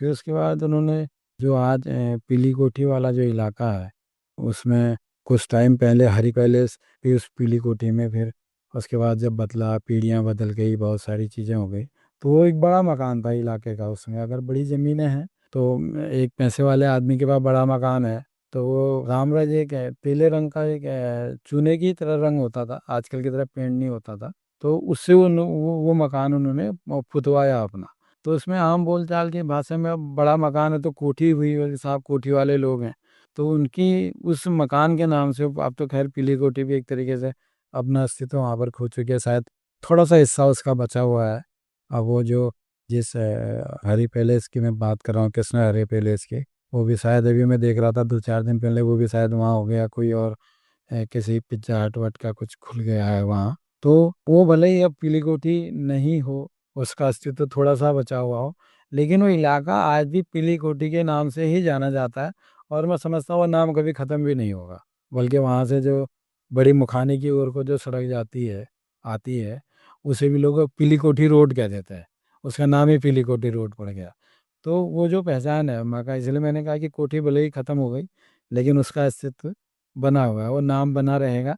फिर उसके बाद उन्होंने जो आज पीली कोठी वाला जो इलाका है उसमें कुछ टाइम पहले हरी पैलेस भी उस पीली कोठी में, फिर उसके बाद जब बदला पीढ़ियाँ बदल गई बहुत सारी चीज़ें हो गई। तो वो एक बड़ा मकान था इलाके का। उसमें अगर बड़ी ज़मीनें हैं तो एक पैसे वाले आदमी के पास बड़ा मकान है तो वो रामराज एक पीले रंग का एक चूने की तरह रंग होता था, आजकल की तरह पेंट नहीं होता था। तो उससे वो मकान उन्होंने पुतवाया अपना। तो उसमें आम बोलचाल की भाषा में अब बड़ा मकान है तो कोठी हुई और साहब कोठी वाले लोग हैं। तो उनकी उस मकान के नाम से अब तो खैर पीली कोठी भी एक तरीके से अपना अस्तित्व वहाँ पर खो चुकी है। शायद थोड़ा सा हिस्सा उसका बचा हुआ है। अब वो जो जिस हरी पैलेस की मैं बात कर रहा हूँ, कृष्णा हरी पैलेस की, वो भी शायद अभी मैं देख रहा था 2-4 दिन पहले वो भी शायद वहाँ हो गया कोई और किसी पिज्जा हट वट का कुछ खुल गया है वहाँ। तो वो भले ही अब पीली कोठी नहीं हो, उसका अस्तित्व थोड़ा सा बचा हुआ हो, लेकिन वो इलाका आज भी पीली कोठी के नाम से ही जाना जाता है। और मैं समझता हूँ वो नाम कभी ख़त्म भी नहीं होगा। बल्कि वहाँ से जो बड़ी मुखाने की ओर को जो सड़क जाती है आती है उसे भी लोग पीली कोठी रोड कह देते हैं। उसका नाम ही पीली कोठी रोड पड़ गया। तो वो जो पहचान है वहाँ का, इसलिए मैंने कहा कि कोठी भले ही ख़त्म हो गई लेकिन उसका अस्तित्व बना हुआ है, वो नाम बना रहेगा।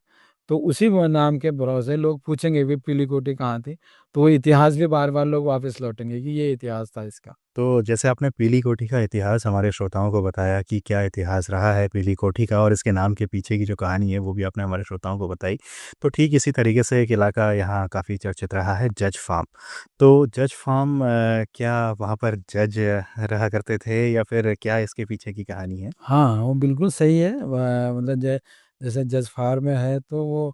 तो उसी नाम के भरोसे लोग पूछेंगे भी पीली कोठी कहाँ थी, तो वो इतिहास भी बार बार लोग वापस लौटेंगे कि ये इतिहास था इसका। तो जैसे आपने पीली कोठी का इतिहास हमारे श्रोताओं को बताया कि क्या इतिहास रहा है पीली कोठी का और इसके नाम के पीछे की जो कहानी है वो भी आपने हमारे श्रोताओं को बताई। तो ठीक इसी तरीके से एक इलाका यहाँ काफ़ी चर्चित रहा है, जज फार्म। तो जज फार्म क्या वहाँ पर जज रहा करते थे या फिर क्या इसके पीछे की कहानी है? हाँ, वो बिल्कुल सही है। मतलब जैसे जज फार्म में है तो वो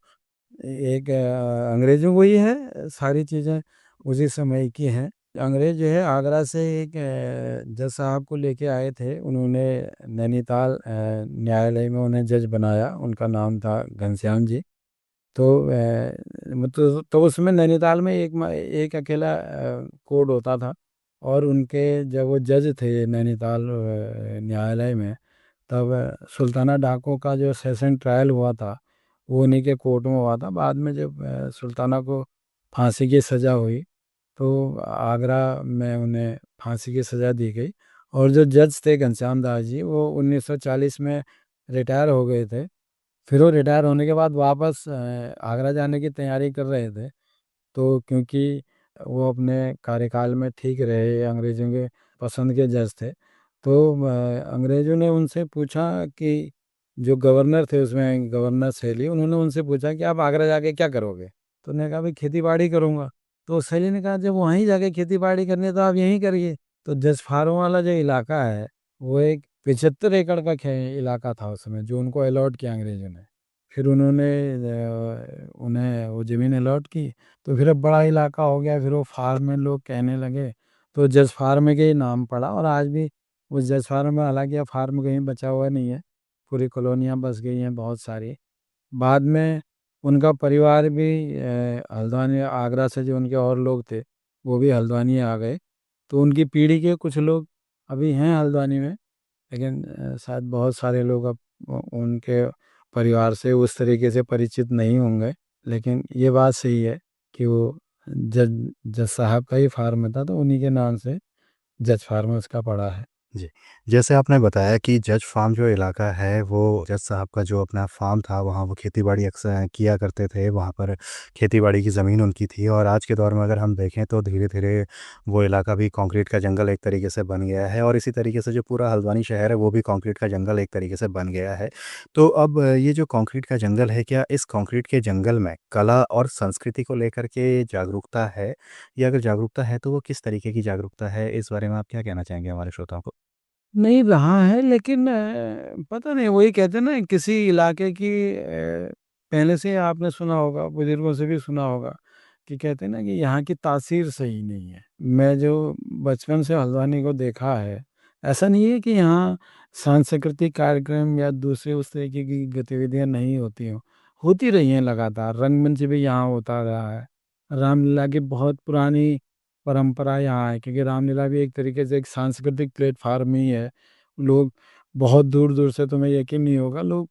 एक अंग्रेज़ों को ही है, सारी चीज़ें उसी समय की हैं। अंग्रेज़ जो है आगरा से एक जज साहब को लेके आए थे। उन्होंने नैनीताल न्यायालय में उन्हें जज बनाया। उनका नाम था घनश्याम जी। तो मतलब तो उसमें नैनीताल में एक अकेला कोर्ट होता था। और उनके जब वो जज थे नैनीताल न्यायालय में, तब सुल्ताना डाको का जो सेशन ट्रायल हुआ था वो उन्हीं के कोर्ट में हुआ था। बाद में जब सुल्ताना को फांसी की सज़ा हुई तो आगरा में उन्हें फांसी की सज़ा दी गई। और जो जज थे घनश्याम दास जी वो 1940 में रिटायर हो गए थे। फिर वो रिटायर होने के बाद वापस आगरा जाने की तैयारी कर रहे थे। तो क्योंकि वो अपने कार्यकाल में ठीक रहे, अंग्रेज़ों के पसंद के जज थे, तो अंग्रेज़ों ने उनसे पूछा कि जो गवर्नर थे उसमें गवर्नर शैली, उन्होंने उनसे पूछा कि आप आगरा जाके क्या करोगे? तो उन्होंने कहा भाई खेती-बाड़ी करूँगा। तो शैली ने कहा जब वहीं जाके खेती-बाड़ी करनी है तो आप यहीं करिए। तो जज फार्म वाला जो इलाका है वो एक 75 एकड़ का इलाका था उस समय जो उनको अलॉट किया अंग्रेज़ों ने। फिर उन्होंने उन्हें वो ज़मीन अलॉट की। तो फिर अब बड़ा इलाका हो गया, फिर वो फार्म में लोग कहने लगे, तो जज फार्म के ही नाम पड़ा। और आज भी उस जज फार्म में, हालाँकि अब फार्म कहीं बचा हुआ नहीं है, पूरी कॉलोनियाँ बस गई हैं बहुत सारी। बाद में उनका परिवार भी हल्द्वानी आगरा से जो उनके और लोग थे, वो भी हल्द्वानी आ गए। तो उनकी पीढ़ी के कुछ लोग अभी हैं हल्द्वानी में, लेकिन शायद बहुत सारे लोग अब उनके परिवार से उस तरीके से परिचित नहीं होंगे। लेकिन ये बात सही है कि वो जज जज साहब का ही फार्म था तो उन्हीं के नाम से जज फार्म उसका पड़ा है। जी। जैसे आपने बताया कि जज फार्म जो इलाका है, वो जज साहब का जो अपना फार्म था, वहाँ वो खेती-बाड़ी अक्सर किया करते थे। वहाँ पर खेती-बाड़ी की ज़मीन उनकी थी और आज के दौर में अगर हम देखें तो धीरे-धीरे वो इलाका भी कंक्रीट का जंगल एक तरीके से बन गया है और इसी तरीके से जो पूरा हल्द्वानी शहर है, वो भी कंक्रीट का जंगल एक तरीके से बन गया है। तो अब ये जो कंक्रीट का जंगल है, क्या इस कंक्रीट के जंगल में कला और संस्कृति को लेकर के जागरूकता है? या अगर जागरूकता है, तो वो किस तरीके की जागरूकता है? इस बारे में आप क्या कहना चाहेंगे हमारे श्रोताओं को? नहीं रहा है लेकिन पता नहीं वही कहते हैं ना किसी इलाके की पहले से आपने सुना होगा, बुजुर्गों से भी सुना होगा कि कहते हैं ना कि यहाँ की तासीर सही नहीं है। मैं जो बचपन से हल्द्वानी को देखा है, ऐसा नहीं है कि यहाँ सांस्कृतिक कार्यक्रम या दूसरे उस तरीके की गतिविधियाँ नहीं होती हों, होती रही हैं लगातार। रंगमंच भी यहाँ होता रहा है। रामलीला की बहुत पुरानी परंपरा यहाँ है क्योंकि रामलीला भी एक तरीके से एक सांस्कृतिक प्लेटफ़ॉर्म ही है। लोग बहुत दूर-दूर से तुम्हें यकीन नहीं होगा लोग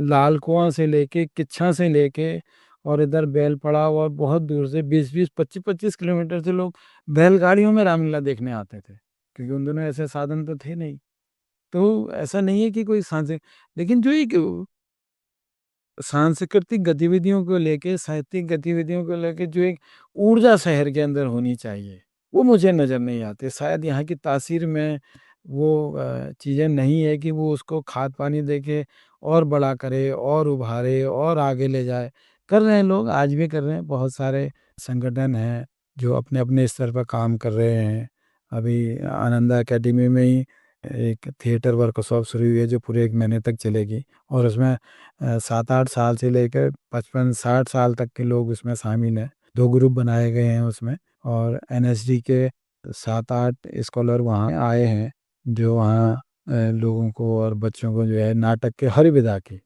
लाल कुआँ से लेके, किच्छा से लेके और इधर बेलपड़ाव और बहुत दूर से 20-20, 25-25 किलोमीटर से लोग बैलगाड़ियों में रामलीला देखने आते थे। क्योंकि उन दिनों ऐसे साधन तो थे नहीं। तो ऐसा नहीं है कि कोई लेकिन जो एक सांस्कृतिक गतिविधियों को लेके, साहित्यिक गतिविधियों को लेके जो एक ऊर्जा शहर के अंदर होनी चाहिए, वो मुझे नज़र नहीं आती। शायद यहाँ की तासीर में वो चीज़ें नहीं है कि वो उसको खाद-पानी देके और बड़ा करे और उभारे और आगे ले जाए। कर रहे हैं लोग, आज भी कर रहे हैं। बहुत सारे संगठन हैं, जो अपने-अपने स्तर पर काम कर रहे हैं। अभी आनंद अकेडमी में ही एक थिएटर वर्कशॉप शुरू हुई है, जो पूरे 1 महीने तक चलेगी और उसमें 7-8 साल से लेकर 55-60 साल तक के लोग उसमें शामिल हैं। 2 ग्रुप बनाए गए हैं उसमें और एनएसडी के 7-8 स्कॉलर वहाँ आए हैं, जो वहाँ लोगों को और बच्चों को जो है नाटक के हर विधा की,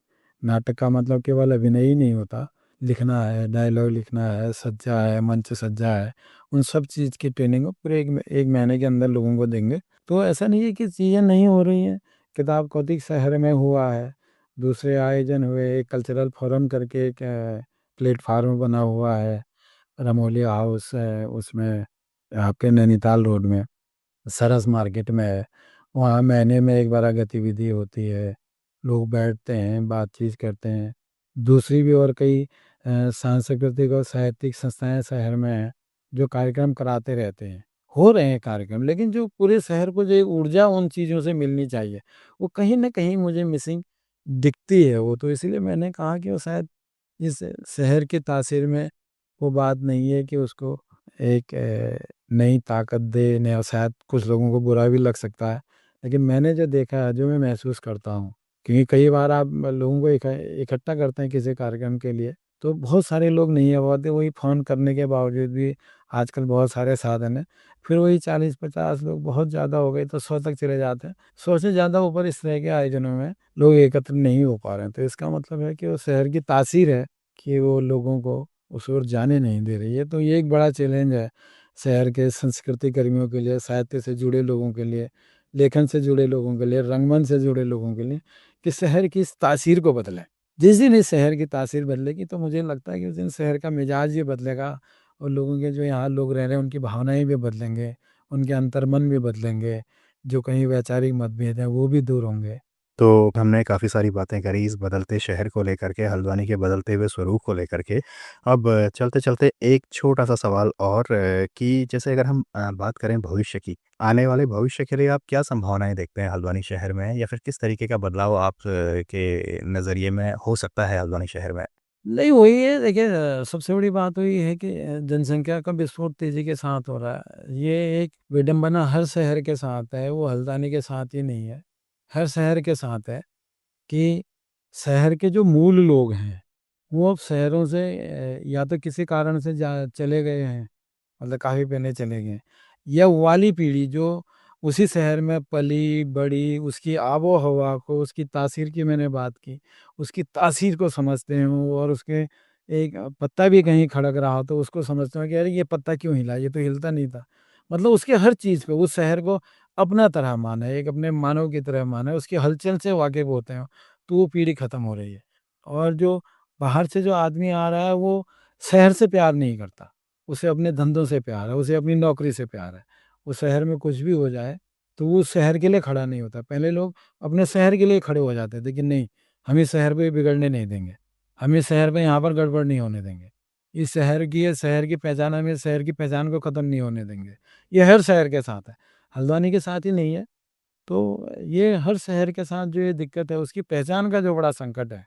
नाटक का मतलब केवल अभिनय ही नहीं होता, लिखना है, डायलॉग लिखना है, सज्जा है, मंच सज्जा है, उन सब चीज़ की ट्रेनिंग वो पूरे 1 महीने के अंदर लोगों को देंगे। तो ऐसा नहीं है कि चीज़ें नहीं हो रही हैं, किताब कौतिक शहर में हुआ है। दूसरे आयोजन हुए, एक कल्चरल फोरम करके एक प्लेटफ़ॉर्म बना हुआ है, रमोली हाउस है उसमें आपके नैनीताल रोड में, सरस मार्केट में है। वहाँ महीने में 1 बार गतिविधि होती है, लोग बैठते हैं, बातचीत करते हैं। दूसरी भी और कई सांस्कृतिक और साहित्यिक संस्थाएँ शहर में हैं, जो कार्यक्रम कराते रहते हैं। हो रहे हैं कार्यक्रम, लेकिन जो पूरे शहर को जो एक ऊर्जा उन चीज़ों से मिलनी चाहिए, वो कहीं न कहीं मुझे मिसिंग दिखती है वो। तो इसीलिए मैंने कहा कि वो शायद इस शहर की तासीर में वो बात नहीं है कि उसको एक नई ताकत दे ने और शायद कुछ लोगों को बुरा भी लग सकता है। लेकिन मैंने जो देखा है, जो मैं महसूस करता हूँ, क्योंकि कई बार आप लोगों को इकट्ठा करते हैं किसी कार्यक्रम के लिए, तो बहुत सारे लोग नहीं आ पाते, वही फ़ोन करने के बावजूद भी आजकल बहुत सारे साधन हैं। फिर वही 40-50 लोग बहुत ज़्यादा हो गए तो 100 तक चले जाते हैं। 100 से ज़्यादा ऊपर इस तरह के आयोजनों में लोग एकत्र नहीं हो पा रहे हैं। तो इसका मतलब है कि वो शहर की तासीर है कि वो लोगों को उस ओर जाने नहीं दे रही है। तो ये एक बड़ा चैलेंज है शहर के संस्कृति कर्मियों के लिए, साहित्य से जुड़े लोगों के लिए, लेखन से जुड़े लोगों के लिए, रंगमंच से जुड़े लोगों के लिए कि शहर की इस तासीर को बदलें। जिस दिन इस शहर की तासीर बदलेगी तो मुझे लगता है कि उस दिन शहर का मिजाज भी बदलेगा और लोगों के जो यहाँ लोग रह रहे हैं उनकी भावनाएँ भी बदलेंगे, उनके अंतर्मन भी बदलेंगे, जो कहीं वैचारिक मतभेद हैं वो भी दूर होंगे। तो हमने काफ़ी सारी बातें करी इस बदलते शहर को लेकर के, हल्द्वानी के बदलते हुए स्वरूप को लेकर के। अब चलते-चलते एक छोटा-सा सवाल और कि जैसे अगर हम बात करें भविष्य की, आने वाले भविष्य के लिए आप क्या संभावनाएँ देखते हैं हल्द्वानी शहर में? या फिर किस तरीके का बदलाव आप के नज़रिए में हो सकता है हल्द्वानी शहर में? नहीं, वही है देखिए सबसे बड़ी बात तो ये है कि जनसंख्या का विस्फोट तेज़ी के साथ हो रहा है। ये एक विडंबना हर शहर के साथ है, वो हल्द्वानी के साथ ही नहीं है। हर शहर के साथ है कि शहर के जो मूल लोग हैं, वो अब शहरों से या तो किसी कारण से जा चले गए हैं, मतलब काफ़ी पहले चले गए हैं। या वो वाली पीढ़ी जो उसी शहर में पली-बड़ी, उसकी आबो-हवा को, उसकी तासीर की मैंने बात की, उसकी तासीर को समझते हों और उसके एक पत्ता भी कहीं खड़क रहा हो तो उसको समझते हो कि अरे ये पत्ता क्यों हिला? ये तो हिलता नहीं था। मतलब उसके हर चीज़ पे उस शहर को अपना तरह माने, एक अपने मानव की तरह माने, उसकी हलचल से वाकिफ़ होते हो, तो वो पीढ़ी खत्म हो रही है। और जो बाहर से जो आदमी आ रहा है वो शहर से प्यार नहीं करता। उसे अपने धंधों से प्यार है, उसे अपनी नौकरी से प्यार है। उस शहर में कुछ भी हो जाए, तो वो उस शहर के लिए खड़ा नहीं होता। पहले लोग अपने शहर के लिए खड़े हो जाते थे कि नहीं, हम इस शहर पे बिगड़ने नहीं देंगे, हम इस शहर पे यहाँ पर गड़बड़ नहीं होने देंगे। इस शहर की पहचान, हम इस शहर की पहचान को ख़त्म नहीं होने देंगे। ये हर शहर के साथ है, हल्द्वानी के साथ ही नहीं है। तो ये हर शहर के साथ जो ये दिक्कत है, उसकी पहचान का जो बड़ा संकट है।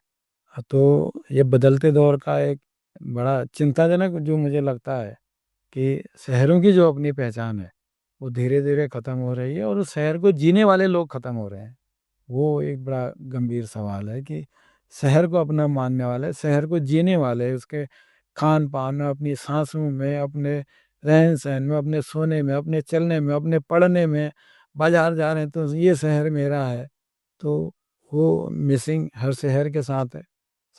तो ये बदलते दौर का एक बड़ा चिंताजनक जो मुझे लगता है कि शहरों की जो अपनी पहचान है, वो धीरे-धीरे ख़त्म हो रही है और उस शहर को जीने वाले लोग ख़त्म हो रहे हैं। वो एक बड़ा गंभीर सवाल है कि शहर को अपना मानने वाले, शहर को जीने वाले, उसके खान-पान में, अपनी साँसों में, अपने रहन-सहन में, अपने सोने में, अपने चलने में, अपने पढ़ने में, बाज़ार जा रहे हैं तो ये शहर मेरा है। तो वो मिसिंग हर शहर के साथ है।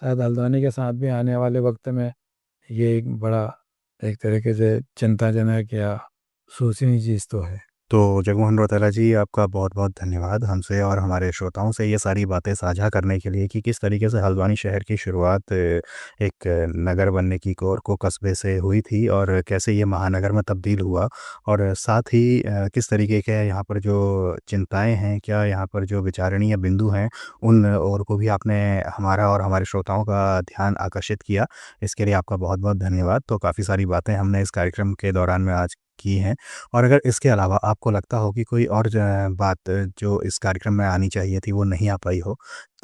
शायद हल्द्वानी के साथ भी आने वाले वक़्त में ये एक बड़ा एक तरीके से चिंताजनक या सोचनीय चीज़ तो है। तो जगमोहन रौतेला जी, आपका बहुत-बहुत धन्यवाद हमसे और हमारे श्रोताओं से ये सारी बातें साझा करने के लिए कि किस तरीके से हल्द्वानी शहर की शुरुआत एक नगर बनने की को कस्बे से हुई थी और कैसे ये महानगर में तब्दील हुआ और साथ ही किस तरीके के यहाँ पर जो चिंताएँ हैं, क्या यहाँ पर जो विचारणीय बिंदु हैं, उन ओर को भी आपने हमारा और हमारे श्रोताओं का ध्यान आकर्षित किया। इसके लिए आपका बहुत-बहुत धन्यवाद। तो काफ़ी सारी बातें हमने इस कार्यक्रम के दौरान में आज की हैं। और अगर इसके अलावा आपको लगता हो कि कोई और बात जो इस कार्यक्रम में आनी चाहिए थी वो नहीं आ पाई हो,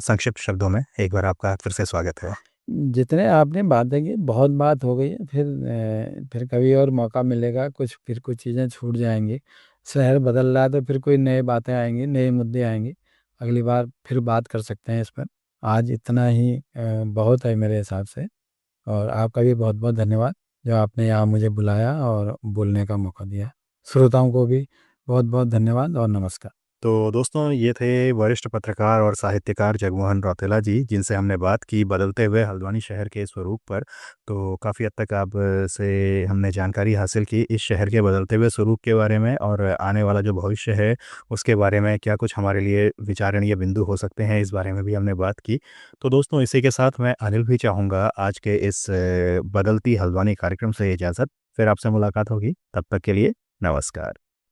संक्षिप्त शब्दों में एक बार आपका फिर से स्वागत है। जितने आपने बातें की, बहुत बात हो गई है, फिर कभी और मौका मिलेगा, फिर कुछ चीज़ें छूट जाएँगी। शहर बदल रहा है तो फिर कोई नई बातें आएँगी, नए मुद्दे आएँगे। अगली बार फिर बात कर सकते हैं इस पर। आज इतना ही बहुत है मेरे हिसाब से। और आपका भी बहुत-बहुत धन्यवाद, जो आपने यहाँ मुझे बुलाया और बोलने का मौका दिया। श्रोताओं को भी बहुत-बहुत धन्यवाद और नमस्कार। तो दोस्तों, ये थे वरिष्ठ पत्रकार और साहित्यकार जगमोहन रौतेला जी, जिनसे हमने बात की बदलते हुए हल्द्वानी शहर के स्वरूप पर। तो काफ़ी हद तक आप से हमने जानकारी हासिल की इस शहर के बदलते हुए स्वरूप के बारे में और आने वाला जो भविष्य है, उसके बारे में क्या कुछ हमारे लिए विचारणीय बिंदु हो सकते हैं, इस बारे में भी हमने बात की। तो दोस्तों, इसी के साथ मैं अनिल भी चाहूँगा आज के इस बदलती हल्द्वानी कार्यक्रम से इजाज़त। फिर आपसे मुलाकात होगी, तब तक के लिए नमस्कार।